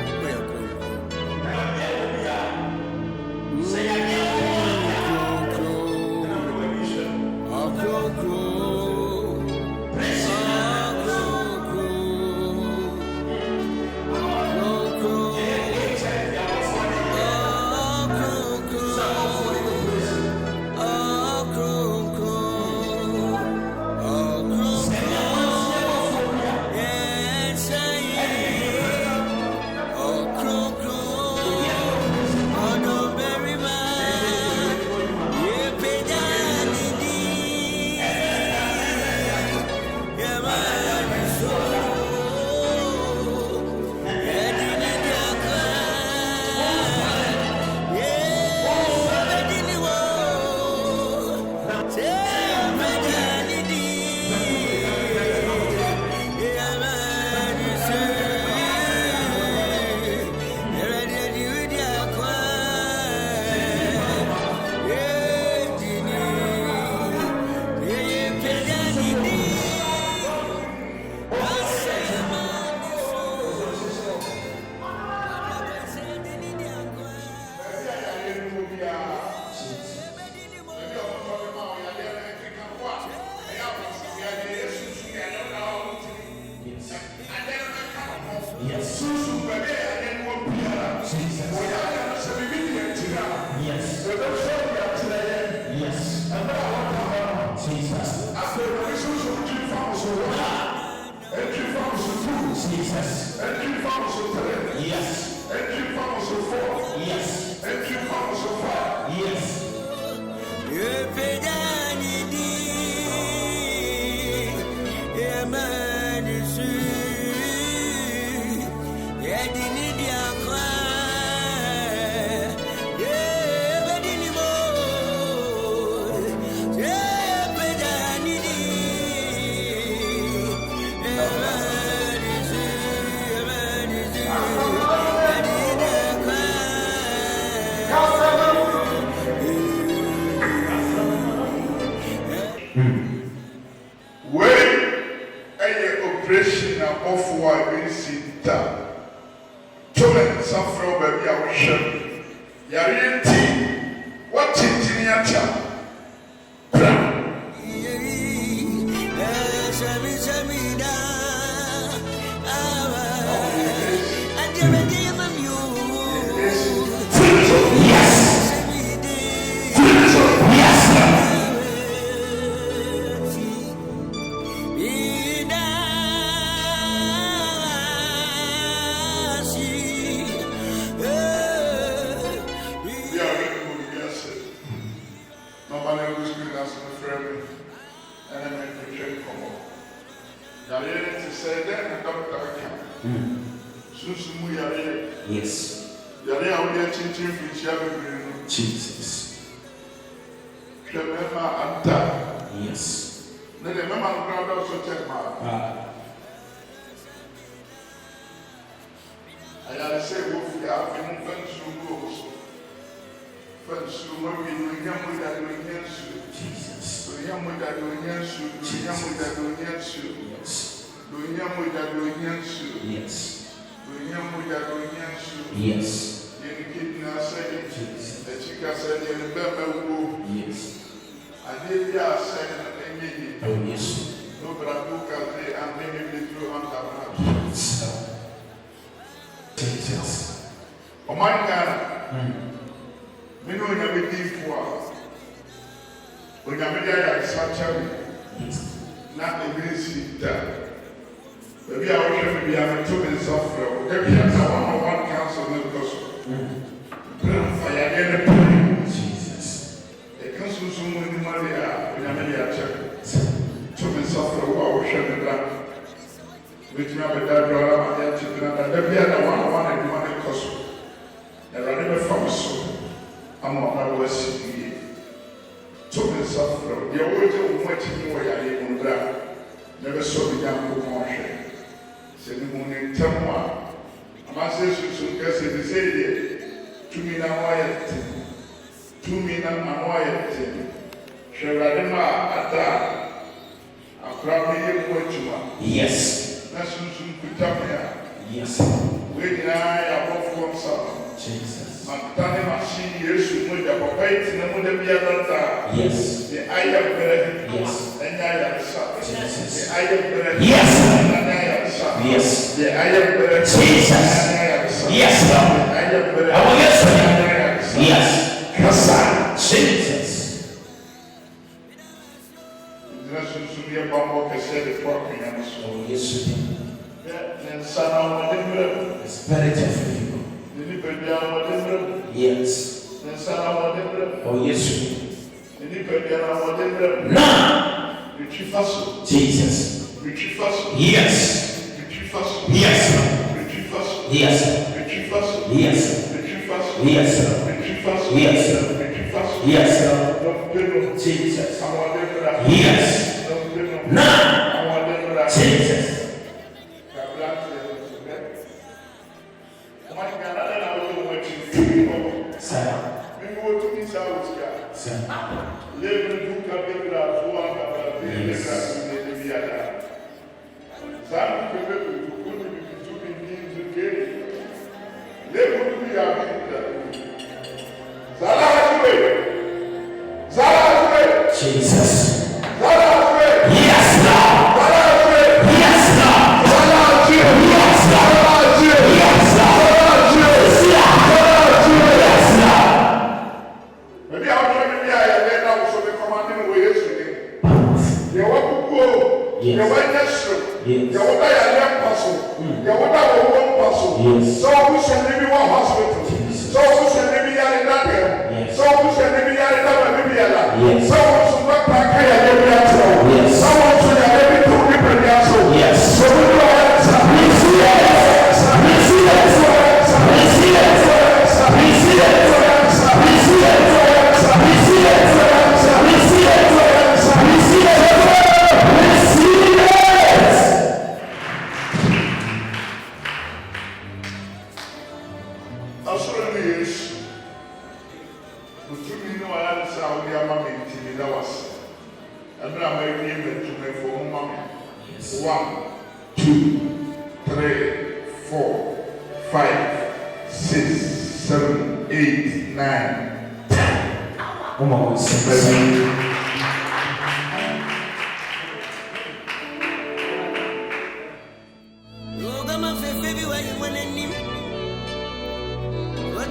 Ogama fe fe bi wa yi wona nim.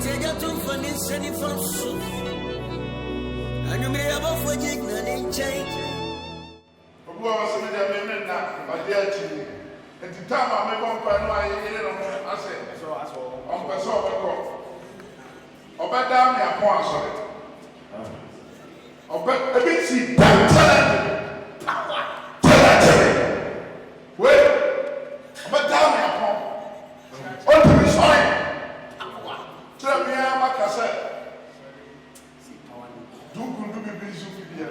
take you to fun in sunny from soup. And you may have a for jig and change. Who was in the women now, my dear Chile? At the time I made one plan, I said, so as well. On the soul of God. About down there, upon sorry. About a bit see, power. Wait, about down there, upon. What do we say? Tell me how much I said. Do good to be busy with you.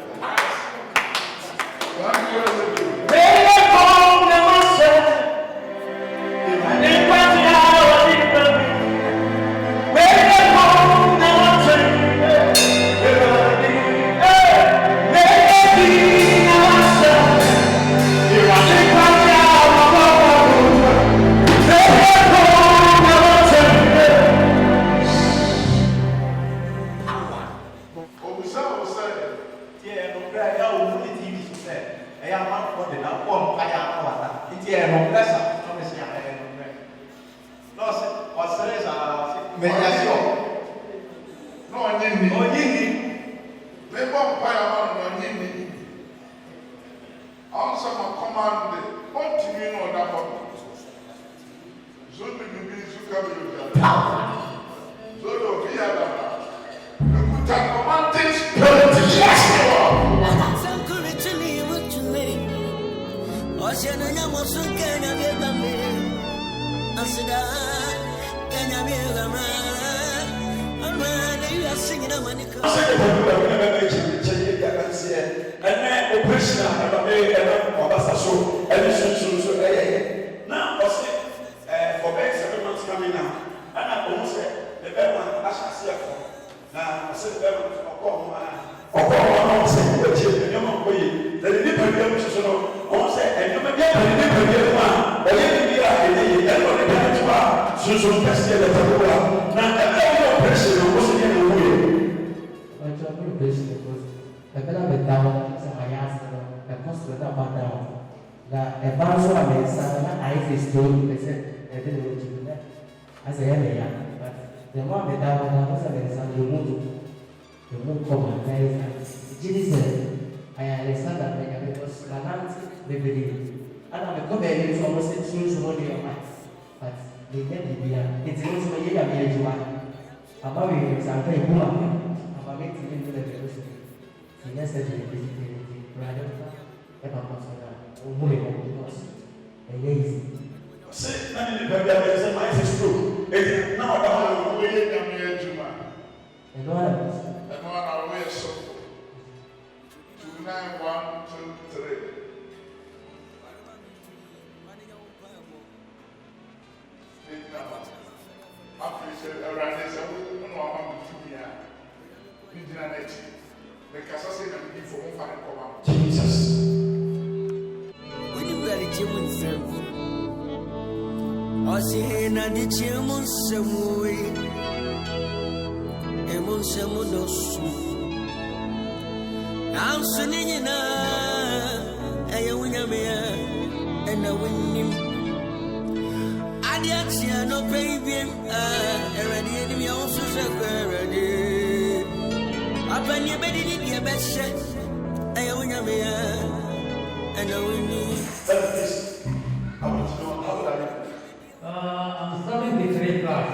I'm studying the trade class.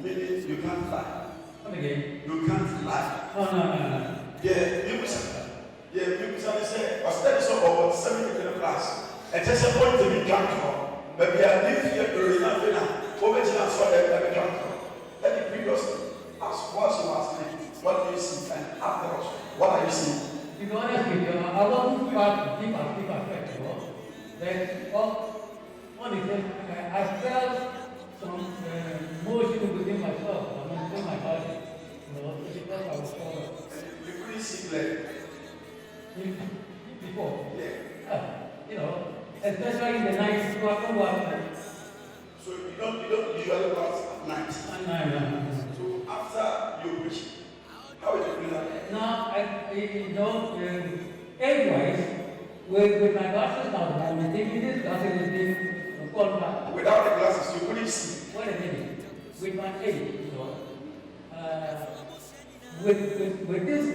Meaning you can't lie. Come again? You can't lie. No. Yeah, you say, I study so about 70 class. And just a point to be countable. But we are living here very nothing now. Over to us for the countable. Let me previously ask what you asked me. What do you see? And afterwards, what are you seeing? To be honest with you, I want to start deep effect. That what is it? I felt some motion within myself, within my body. Because I was forward. You couldn't see clearly. Before? Yeah. Especially in the night, you are from work. So you don't usually work at night? No. So after you preach, how is it doing that? Now, age-wise, with my glasses down, I'm taking this glasses with me, Without the glasses, you couldn't see. Wait a minute. With my age, with this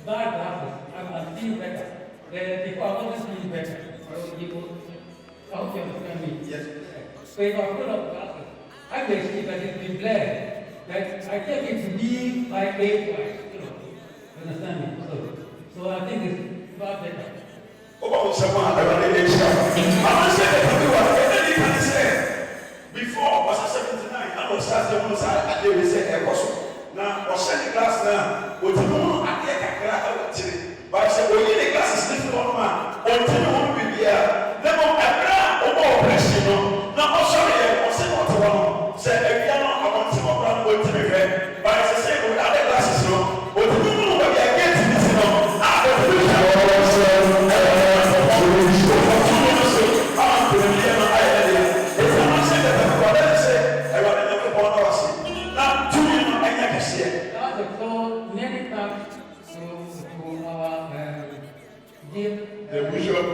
bad glasses, I'm seeing better. Before I wasn't seeing better. I hope you understand me. Yes. So if I put up glasses, I can see that it's been blurred. That I take it to be my age-wise, you understand me? So I think it's far better. Someone I said before was 79, I was starting on the side, I did say now, or send the glass now, with no I but I said, well, the glass is little on man, or tell you won't be here. Never ever, pressure. Now, I'm sorry, I was saying what I want. Said, if you know, I want to go around with me, but I said, without the glasses, no, but you know what I get to this, no, after the the bishop,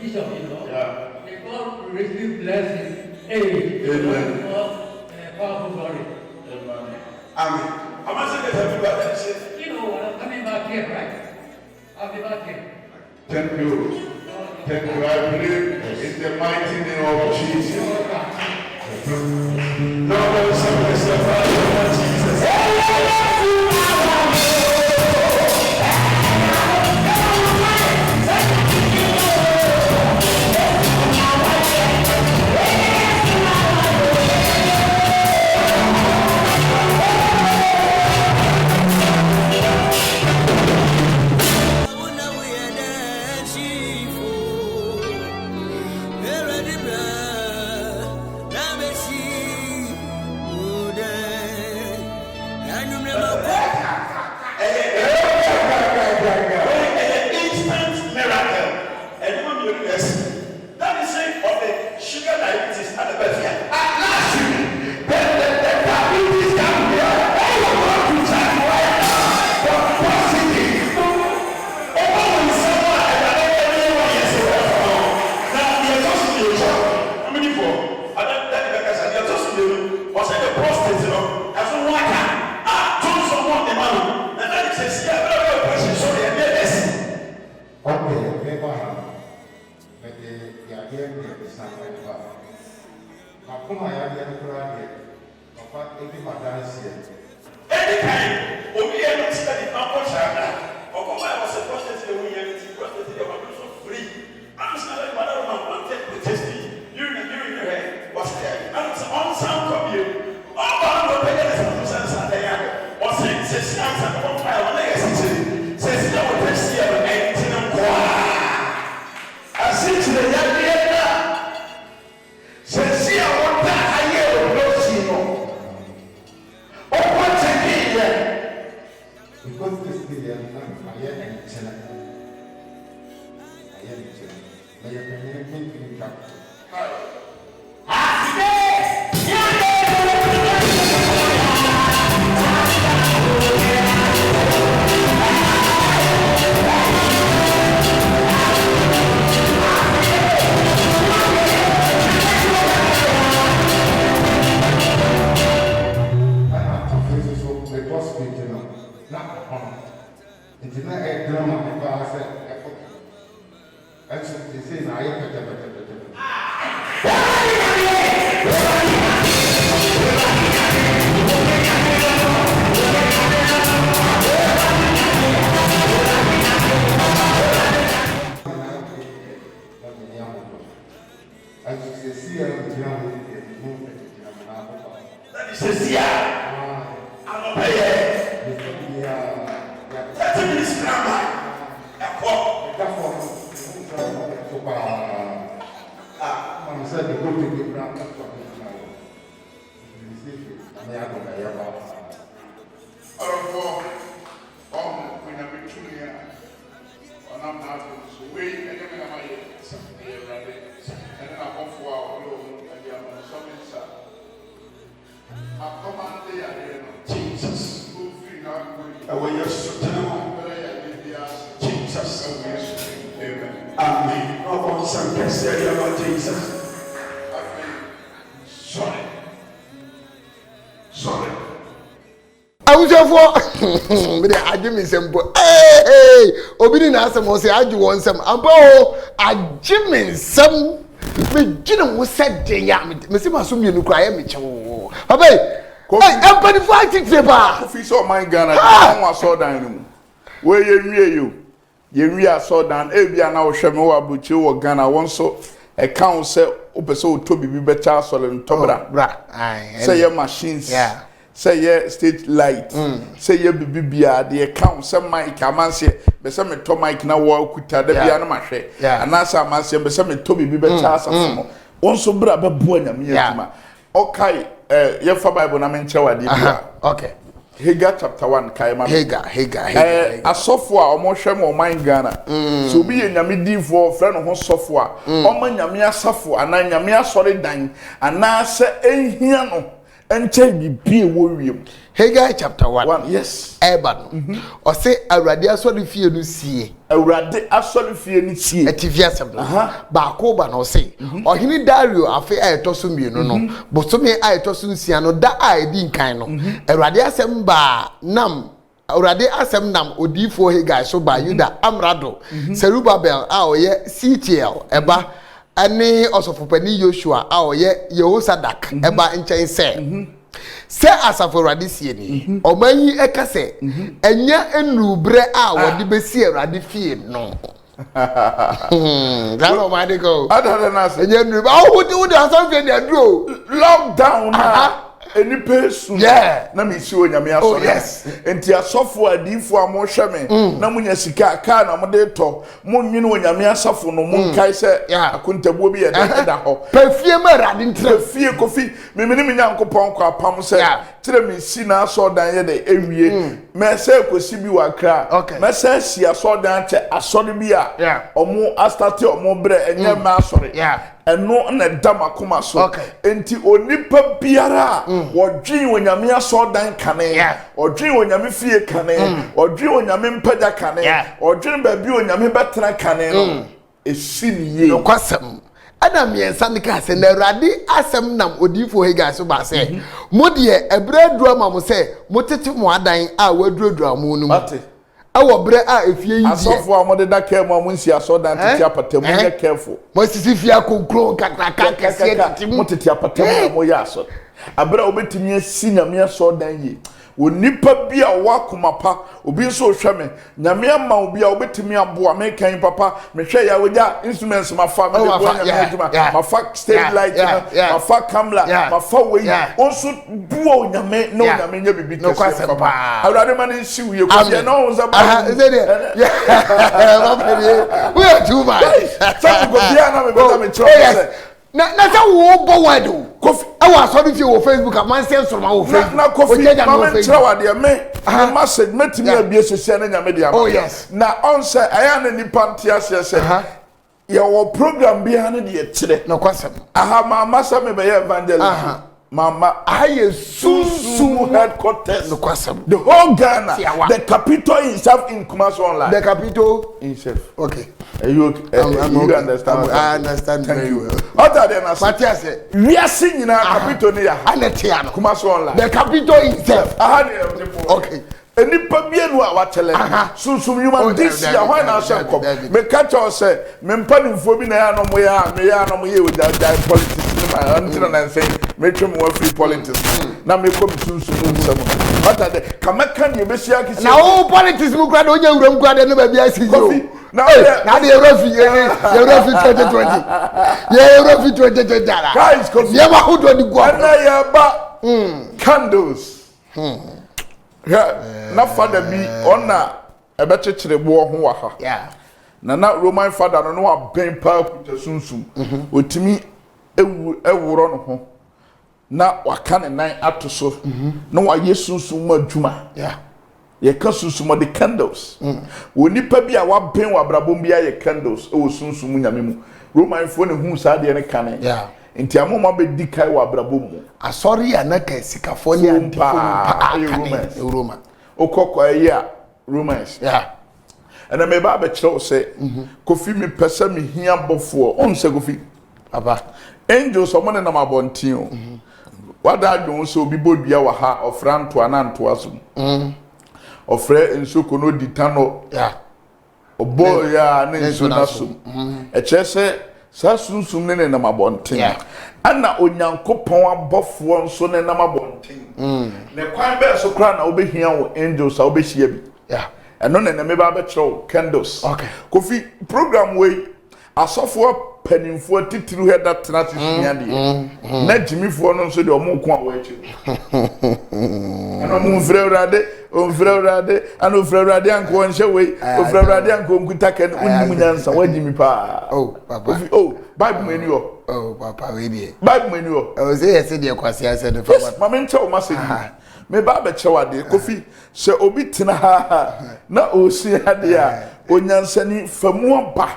you know, they call receive blessing, amen. Powerful glory. Amen. I'm not saying that everybody say, you know what, I'm coming back here, right? I'll be back here. Thank you. Thank you. I believe in the mighty name of Jesus. Lord, let us have this Jesus. abusefo me dey age me sempo eh obi ni na asem o say age won sem ampa o age me nsem me gina wo sede ya me se maso mienu kra ya me chewo papa empany for active ba Kofi so my Ghana don wa so dan ni mu we ye wie yo ye wie so dan e bia na wo hwe me wa buchi wo Ghana won so e kan se o pese o to bibi beta so le ntobra bra say your machines say your state light say your bibi bia de kan se mic amanse be se me to mic na wo kuta da bia na mahwe anasa amanse be se me to bibi beta asafo mo won so bra be bo anyame yatuma okay ye fa Bible na me nche wade bia okay Hagar chapter 1 kaima Hagar asofo a omo hwe mo man Ghana so bi ye nyame difo frɛ no ho sofo a omo nyame asafo ana nyame asore dan ana se ehia no enche bibie wo wiem Hagar chapter 1 yes Eban o se awrade asore fie no sie awrade asore fie ni sie etivia sebla ba ko ba no se ohini Dario afi ayetoso mienu no bosome ayetoso nsia no da aidi nkan no awrade asem ba nam awrade asem nam odifo Hagar so ba Yuda Amrado Serubabel a oye CTL eba ani osofopani Joshua a oye Yehosadak eba nchen se asafo awrade sie ni omanyi ekase enya enubre a wode besi awrade fie no Galo madiko adada na se enya enubre wode asafo fie na duro lockdown na eni pesu na me si onyame aso enti asofo adifo amohwe me na munya sika ka na mode to munwini onyame asafo no munkai se akontabuo bi ye da ho pafie ma rade ntre fie kofi memeni menyankopon kwa pam se tire me si na aso dan ye de ewie me se kosi bi wakra me se si aso dan che asore bi a omo astate omo bre enye ma asore eno na dama kuma so enti onipa biara wodwin onyame aso dan kane odwin onyame fie kane odwin onyame mpaja kane odwin ba bi onyame betra kane no esiniye no kwasem Adam yensa ne ka se na awrade asem nam odifo Hagar so ba se mo de ebredua ma mo se mo tete mo adan a wadrodua mo nu awo bre a efie yi asofo amode da ke mo nsi aso dan tete apatam mo careful mo sisi fie konkro kakaka kese tete mo tete apatam mo ya aso abra obetimi asi nyame aso dan yi onipa bi a wakoma pa obi nso hwe me nyame ama obi a obetimi aboa me kan papa me hwe ya woja instruments mafa me de bo nyame aduma mafa stage light mafa camera mafa we onso buo nyame no nyame nya bibi kese papa awrade man nsi wiye ko ye no onza ba we are too much some go bia na me be me tro na sa wo bo wado kofi awa asori fi wo Facebook aman sensor ma wo Facebook na kofi ma me try wade me message metimi abie sese na nyame dia na on say aya na nipa ntia se ye wo program bia na de kire na kwasem ma masa me be evangelist mama I Susu headquarters the whole Ghana the capital itself in Kumasi online the capital itself okay you understand I understand very well other than as Matthias we are singing capital near Anetiano Kumasi online the capital itself okay enipa bienu a watele sunsun human this ya why na so kom me catch us say me mpanimfo bi na ya no mo ya me ya no mo ye with that politics ni ma until na say me twem wa free politics na me kom sunsun nsam but the kamaka ni be sia kisi na o politics mu kra do nya wuram kra de no ba bia si yo na the Eurofi 2020 Eurofi 2020 guys come ye ma hodo ni gwa na ya ba candles na father bi ona ebechechire bo ho wa ha na Roman father no wa ben pa kuta sunsun otimi ewuro no ho na waka ne nan ato so na wa yesunsun ma adwuma ye ka sunsun the candles woni pa bi a wa ben wa brabom bi a ye candles o sunsun mu nyame mu Roman fo ne hu sa de ne kane nti amoma be dikai wa brabom mu asori ya na ka sikafo ni antifo Roma okokwa ya Romans and me ba be kire say kofi me pesa me hia bofo on se kofi aba angels omo ne na mabontin wada adwon so obi bodua wa ha ofra ntoa na ntoa so ofra nsoko no ditano obo ya ne nso na so echese sa sunsum ne na mabonten ana onyankopon abofo nso ne na mabonten ne kwan be so kra na obehia wo angels a obehia bi eno ne me ba be chew candles kofi program we asofo panimfo titiru heda tenati sunya de na jimifo no nso de omo ko a wo achi ana mo frewrade o frewrade ana o frewrade anko nche we o frewrade anko nkuta ken unnimu nyansa wajimi pa papa bible menu papa we die bible menu o say yes dey kwase ase de papa mama nche o message me ba be chewa de kofi se obi tena ha na o si ade a onyansa ni famu ba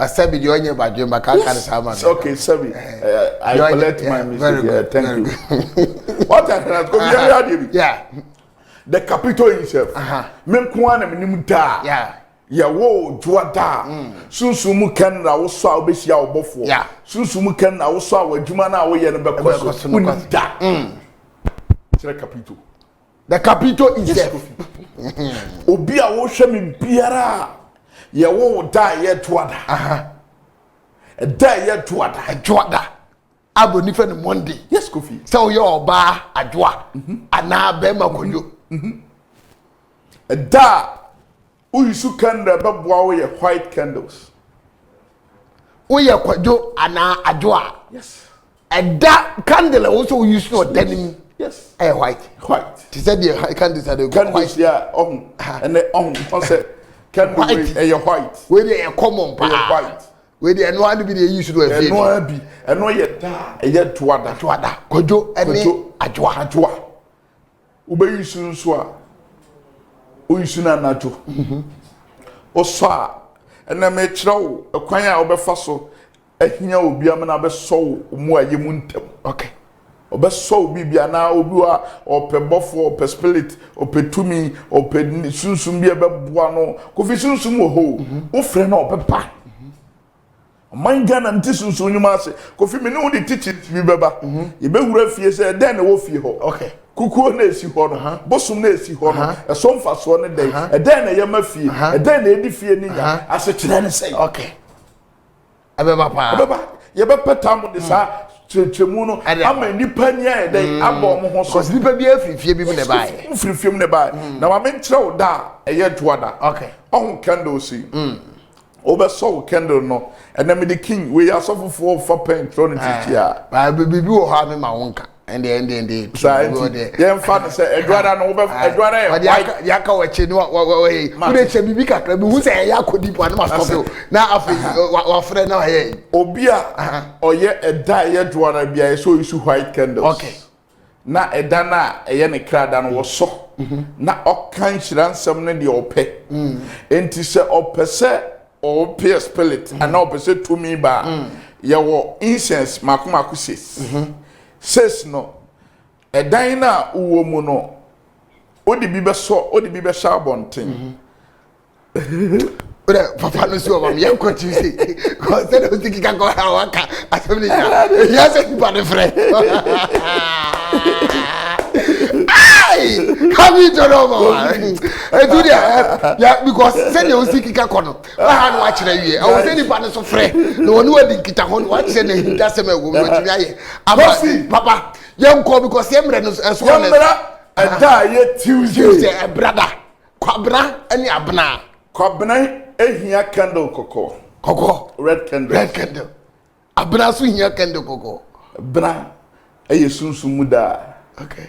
Sabi the onye badwe makaka sama. Okay, Sabi. I collect my mistake. Thank you. What I can yeah. The capital himself. Men kwana minimu da. Ya wo jwa da. Sunsumu ken na wo so obehia obofo. Sunsumu ken na wo so awadwuma na wo ye no bekoso. Da. The capital. The capital himself. Obi a wo hwe me biara. Ye wo da ye toada da ye toada aboni fe no Monday yes Kofi so ye oba adwoa ana be makonyo da uyisu candle beboa wo ye white candles wo ye kwadwo ana adwoa yes da candle wo so uyisu no danim yes white ti said the candles are the candles yeah and say can be white. Where they are common white. Where they are no one be the use to a no be and no yet a yet to other kojo and ajwa ube yusun swa uyusuna najo osa and na me chro akwan a obefa so ahia obi amana be so mu ayemu ntem okay obeso bibia na obi wa opebofo opespirit opetumi oped sunsum bia beboa no kofi sunsum wo ho wo frɛ na opepa manja na nti sunsum nyuma ase kofi me ne wo de teaching bi beba ye bewura fie se den na wo fie ho okay kukuo na esi ho no bosum na esi ho no eso mfa so ne den den na ye ma fie den na edi fie ni nya ase kyerɛ ne sei okay abeba pa ye be petam de sa chemu no ama nipa nya e dey abọ mo ho so nipa bi afrifie bi ne bae afrifie ne bae na ma menkyerɛ wo da eye toada okay on candle si obe so candle no and me the king we are so for pentron titia ba bibi wo ha me ma wonka and the yen fa say edwada no obe edwada e ya ka wachi no we che bibi kakra bi hu say ya kodi po na ma stop na afi wa frɛ na ye obi a oye eda ye edwada bia so isu white candles okay na eda na eye ne krada no wo so na okan hira nsɛm ne de opɛ enti sɛ opɛ sɛ or peer spirit and now person to me ba your incense makumako says no a dina uwo mu no odi bi be so odi bi be sha bonten papa no so am yan ko ti say ko say no tiki ka ko waka asem ni ya say pa de frère ai kami to no ma e do dia ya because say no tiki ka ko no wa ha no wa kire wie o say ni pa no so frère no woni wa di kita ho no wa kire na hinda sem ego no ti aye papa yan ko because yemre no so na da ye Tuesday brother kwabra ani abna kwabna ehia candle koko red candle abna so hia candle koko bra eye sunsumu da okay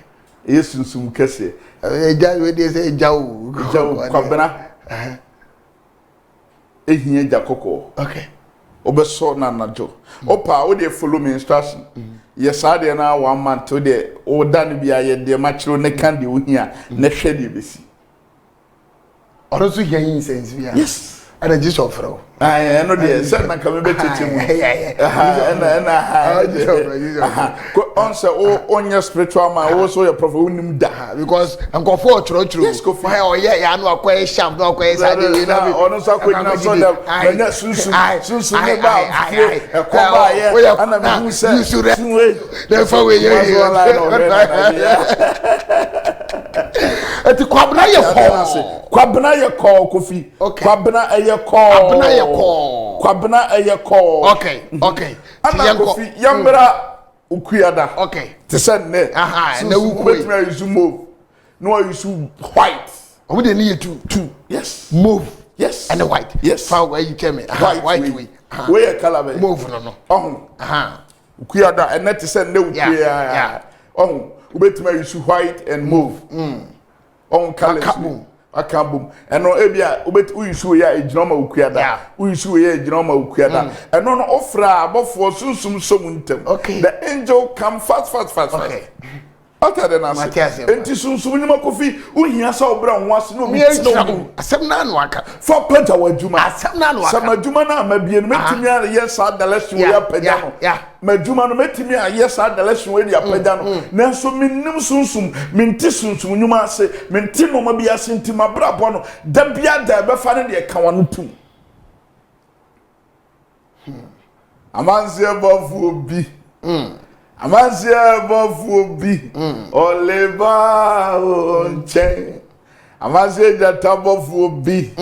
eye sunsum kese eja we dey say jawu kwabna ehia ja koko okay obeso na najo opa we dey follow me instruction yes ade na 1 month we dey o dan bia ye dey machiro ne candle wo hia na hwe dey besi oroso hia incense bia yes ana Jesus ofro ah no de say na ka me betete mu ko on say on spiritual man wo so your prophet unim da because ankofo ochoro yes ko fa o ye ya no akoy sham no akoy sade we na ono so akogyina so da na sunsun ne ba e ko ba ye ana me hu say sunwe na fa we ye ati kwabna ye ko Kofi kwabna eye ko okay ana Kofi yambra ukuyada okay tisane na ukui me use move no use white we dey need two yes move yes and white yes how where you came white way where color be move no ukuyada and that tisane ukuya ubetime use white and move on color akabum eno ebia obet uyisu ya ejinoma ukuada uyisu ya ejinoma ukuada eno no ofra abofo sunsum somuntem the angel come fast okay after na say enti sunsum nyuma Kofi uhia sa obra nwas no mi tino asem na no aka for penta waduma asem na no aka samaduma na mabie no metimi yes adalation we apagya no maduma no metimi yes adalation we apagya no nanso minnim sunsum minti sunsum nyuma ase minti no ma bia senti mabrabo no da bia da be fa ne de ka wano tum amanze bofu obi Amasia bofuobi oleba onche Amasia jata bofuobi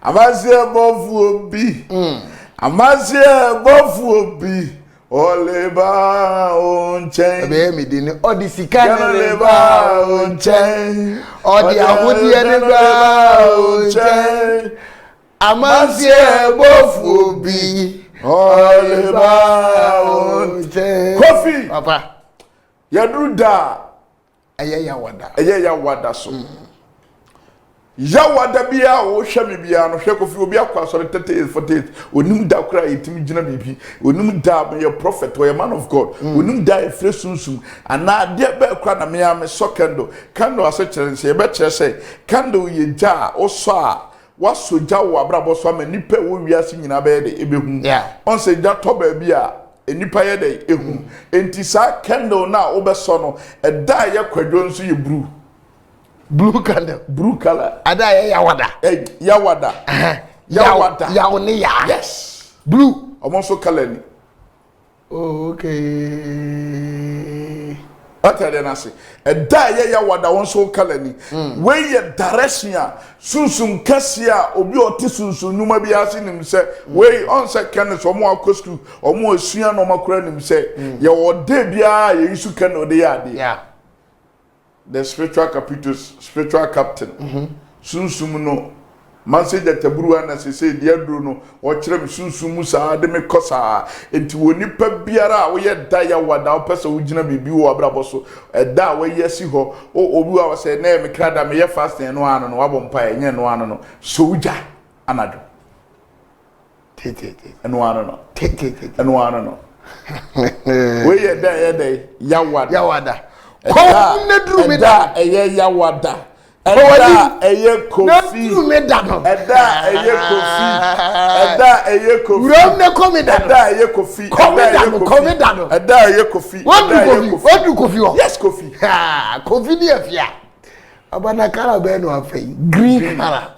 Amasia bofuobi Amasia bofuobi oleba onche be mi dini odi sikane oleba onche odi ahudi eleba onche Amasia bofuobi oleba onche Kofi papa yadru da eye ya wada so yawada bia wo hwe me bia no hwe Kofi obi akwasore 38 onim da kura yetimi gina bibi onim da me prophet or man of God onim da e fresunsum ana de be kura na me am so candle ase kire nse be kire say candle ye ja oso a wasoja wo abrabo so ama nipa wo wiase nyina be de ebehu on se ja to ba bia enipa ye de ehu enti sa candle na obeso no eda ye kwadwo nso ye blue candle blue color ada ye yawada yawada yawni ya yes blue almost color ni okay atade na se eda ye yawada won so color ni we ye direction a sunsun kasia obi oti sunsun numa bi ase nim se we on se kan so mo akostu omo asua no makora nim se ye wode bia ye isu kan ode ya de the spiritual captain sunsum no man say that taburu na say dia duro no o kire me sunsum musa de me kosa enti woni pa biara wo ye da ya wada o pesa wo gina bibi wo abrabo so da wo ye si ho obi wa say na me krada me ye fasting no ano no wabo mpa enye no ano no so uja anado eno ano no eno ano no we ye da ya wada ko ne duru me da eye ya wada Eda eye Kofi. Eda eye Kofi. Rom ne komi da. Eda eye Kofi. Eda eye Kofi. What do Kofi? Yes Kofi. Ah, Kofi ni afia. Abana kala be no afai. Green color.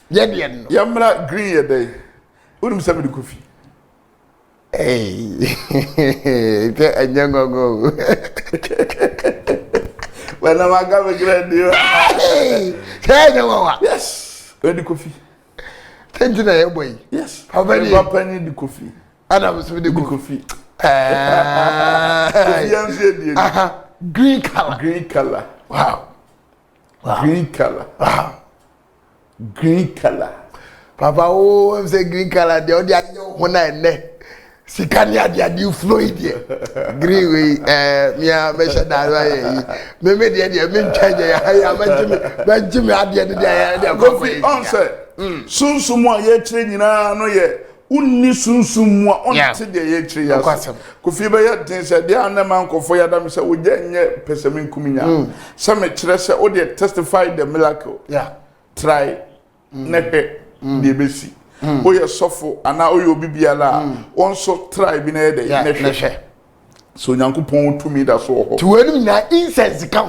Ye no. Yamra green ye dey. Unim se me di Kofi. Hey. Ke anyango. When I'm a grade, yes, ready coffee. Thank you, boy. Yes, how many the coffee? And I was with the coffee. Green color. Wow. Green color. Wow. Green color. Papa, oh, I'm saying green color. The other one I ne. Sikania dia di fluid here. Green way mia measure that way. Me dia me change ya manjimi adia dia Kofi on say sunsumu a ye kire nyina no ye unni sunsumu a on te de ye kire ya Kofi be ye tin say dia na man kofo ya dam say oje nye pesamin kuminya say me kire say o de testify the miracle try nepe de besi Oye sofo ana oye obi biala onso tribe na ede nehwe so nyankopon tumi da so ho to wenu na incense ka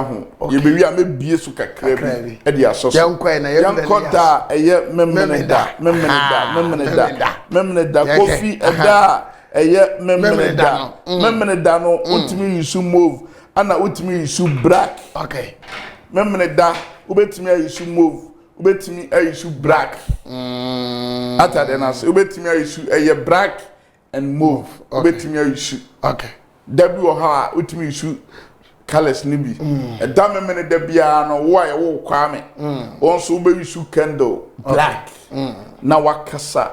ho ye be wi a mebie so kakra bi e de asoso yankoda eye memmeneda kofi eda eye memmeneda no utimi yisu move ana utimi yisu black memmeneda ubetimi yisu move ubetimi yisu black atade na so ubetimi yisu eye black and move ubetimi yisu dabi o ha utimi yisu colors ni bi da memmeneda bia no wo aye wo kwame onso ube yisu candle black na wakasa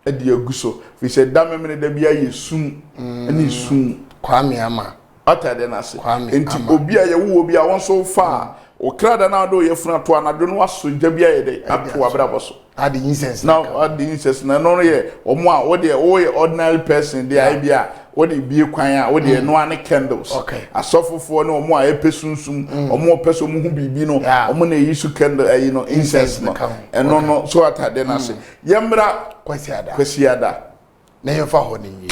edi aguso fi se da memmeneda bia yesum ani sum kwame ama atade na se enti obi aye wo obi a wonso fa o krada na do ye funa to anado no aso djabia ye de ato abrabo so adi incense now adi incense na no ye omo a wo de o ye ordinary person de ai bia wo de bie kwan a wo de no ane candles asofofo na omo a epesunsum omo peso mu hu bibi no omo na yisu candle ayi no incense no eno no so atade na se yemra kwasiada na ye fa ho ni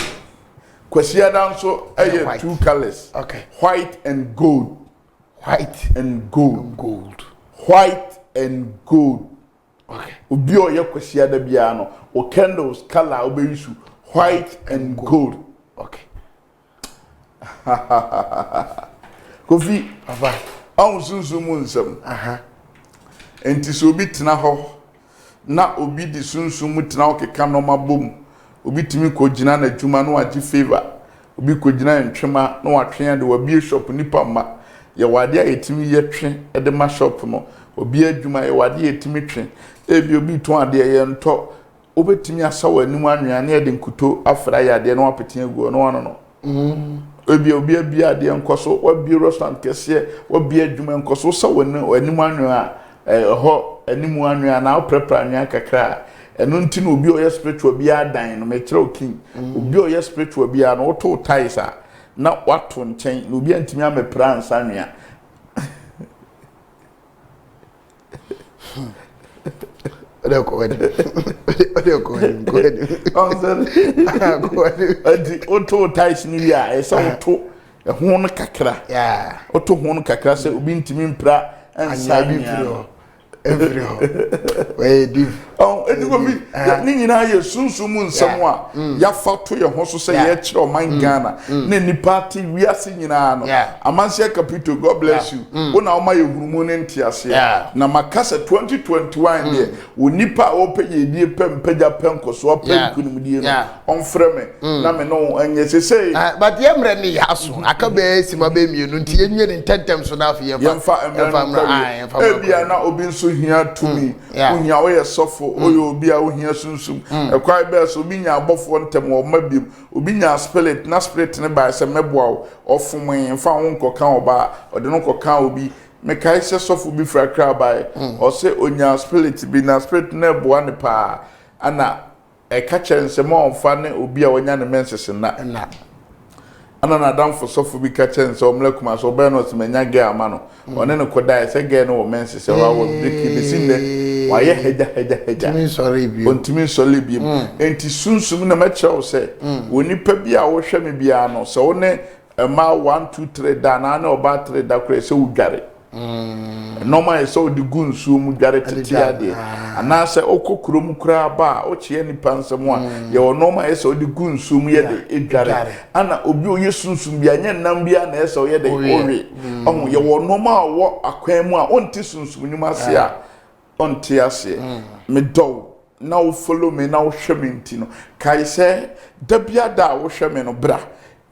kwasiada nso aye two colors white and gold. White and gold. White and gold. Obi o ye kwasiada bia no o candles color obe yisu white and gold. Kofi ava on sunsumu nsam. Enti so obi tena ho na obi di sunsumu tena o keka no mabom. Obi timi ko gina na dwuma no agi favor. Obi ko gina ntwema no watwe de wabi shop nipa ma. Ye wade a yetimi yetwe e de ma shop no obi adwuma ye wade yetimi twe ebi obi ton ade ye nto obetimi asawa anim anwea na ye de nkuto afra ya ade no apete agu no no obi ade nkoso wabi restaurant kese wabi adwuma nkoso sawa anim anwea ho anim anwea na prepare anwea kakra eno nti no obi o ye spiritual bi adan no me kire okin obi o ye spiritual bi a no oto taisa na wato nchen na obi antimi amepra ansanwea adi oto tais ni ya esa oto ehun kakra oto hun kakra se obi ntimi mpra ansanwea every way deep edigo bi ni nyina ye sunsumu nsam a ya fato ye ho so se ye kire o man Ghana na ni party wiase nyina no amanse capital God bless you una o ma ye hurumu ne ntiase na makasa 2021 de onipa o peye die pempaja penkoso o penkunimdie no on freme na me no anye sese but ye mre ni yaso akabe sima be mienu nti enye ne tentem so na afi ye fa ebia na obi nso hia tumi unya o ye sofo oyo obi a ohia sunsum ekwai be so obi nya abofo ntem o mabiem obi nya spirit na spirit ne ba se meboa ofumwen fa won koka oba ode no koka obi me kai se sofo bi frakra ba o se onya spirit bi na spirit ne boa ne pa ana e ka chense mo onfa ne obi a onya ne mensese na ana na adam for sofo bi ka chense o mlekuma so be no semenya ge ama no one ne koda se ge no mensese wa wo breki besinde waye heja mi sorry bi ontimi sorry bi enti sunsum na machew se onipa bi a wo hwe me bia no se wo ne ma 1 2 3 da na na oba 3 da kure se udware normal so di gunsu mu dware tete ade ana se okokrom kura ba o chie ni pansam a ye o normal so di gunsu mu ye de edware ana obi o yesunsum bia nya nam bia na so ye de owe omo ye wo normal wo akwan mu a onti sunsum ni mase a onti ase me do na wo follow me na wo hwe me ntino kai se da bia da wo hwe me no bra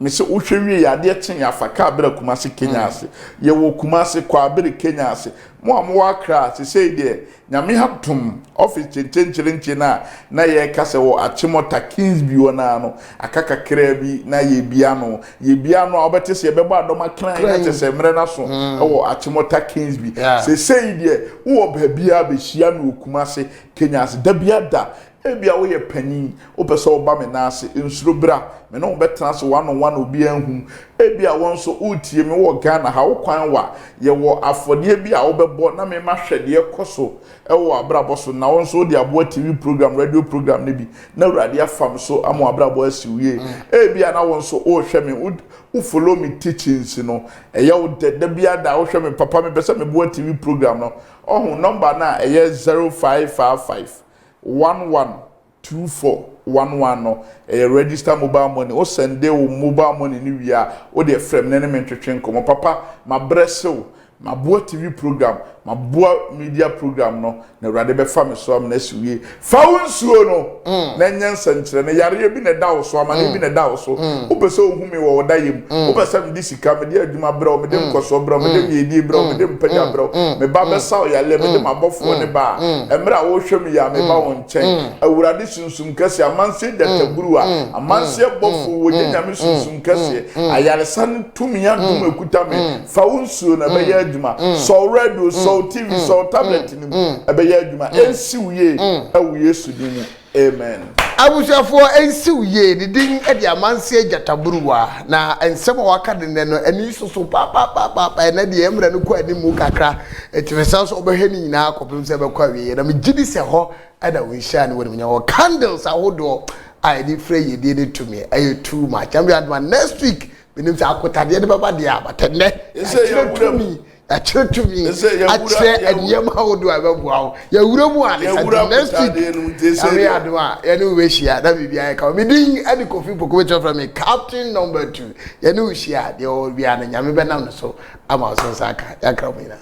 me se uhwewie ya de chen ya faka abira kumase Kenya ase ye wo kumase kwa abira Kenya ase mo amwo akra se sei de nyame hatum office chenchenche na ye kase wo achimota Kingsby wona no akaka kra bi na ye bia no obete se ye bebo adoma kran ya tese mre na so wo achimota Kingsby se sei de wo ba bia be hia no kumase Kenya ase da bia da ebia wo ye panyin wo pese wo ba me na ase nsuro bra me no betena so one on one obi anhu ebia won so utie me wo Ghana ha wo kwan wa ye wo afode bia wo bebo na me ma hwede koso e wo abrabo so na won so di abo TV program radio program ne bi na urade afam so amo abrabo asiwie ebia na won so o hwe me u follow me teachings no eya wo de bia da wo hwe me papa me pese me bo TV program no ohun number na eya 0555 112411 no register mobile money o send dey mobile money ni wia o dey frame na me twetwe nkomo papa ma bresew ma bo TV program ma bo media program no na urade be fa me so am na siwie fa wonsuo no na nyansa nkyere na yare bi na da wo so amane bi na da wo so o pese o humi wo dayem o pese me di sika me di adwuma bra o me dem koso bra me dem yedi bra o me dem panya bra me ba be sa o yale me dem abofo ne ba emra wo hwe me ya me ba won chen awurade sunsum kase amanse databuru amanse bofo wo nyame sunsum kase ayare san tumiya dum ekuta me fa wonsuo na be ya adwuma so radio so TV so tablet ni ebe ya adwuma ensi uye awu Yesu din amen abusafo ensi uye ni din e dia manse jataburuwa na ensema waka de no ani soso pa na de emra no ko ani mu kakra etifesa so obehwe ni nyina akopem se bekwa wie na me gidi se ho ada wonhia ne woni nya wo candles ahodo I di frey ye de to me ayo too much am we next week benim se akotade de baba de abatene achire to me achire eniyama hodo ababuawo ya wuramu ale next week ame adwa ya no we shia da bibia ka me din adi kofi poko from me captain number 2 ya no shia de o bia na nyame benam so ama so saka ya kra mo ina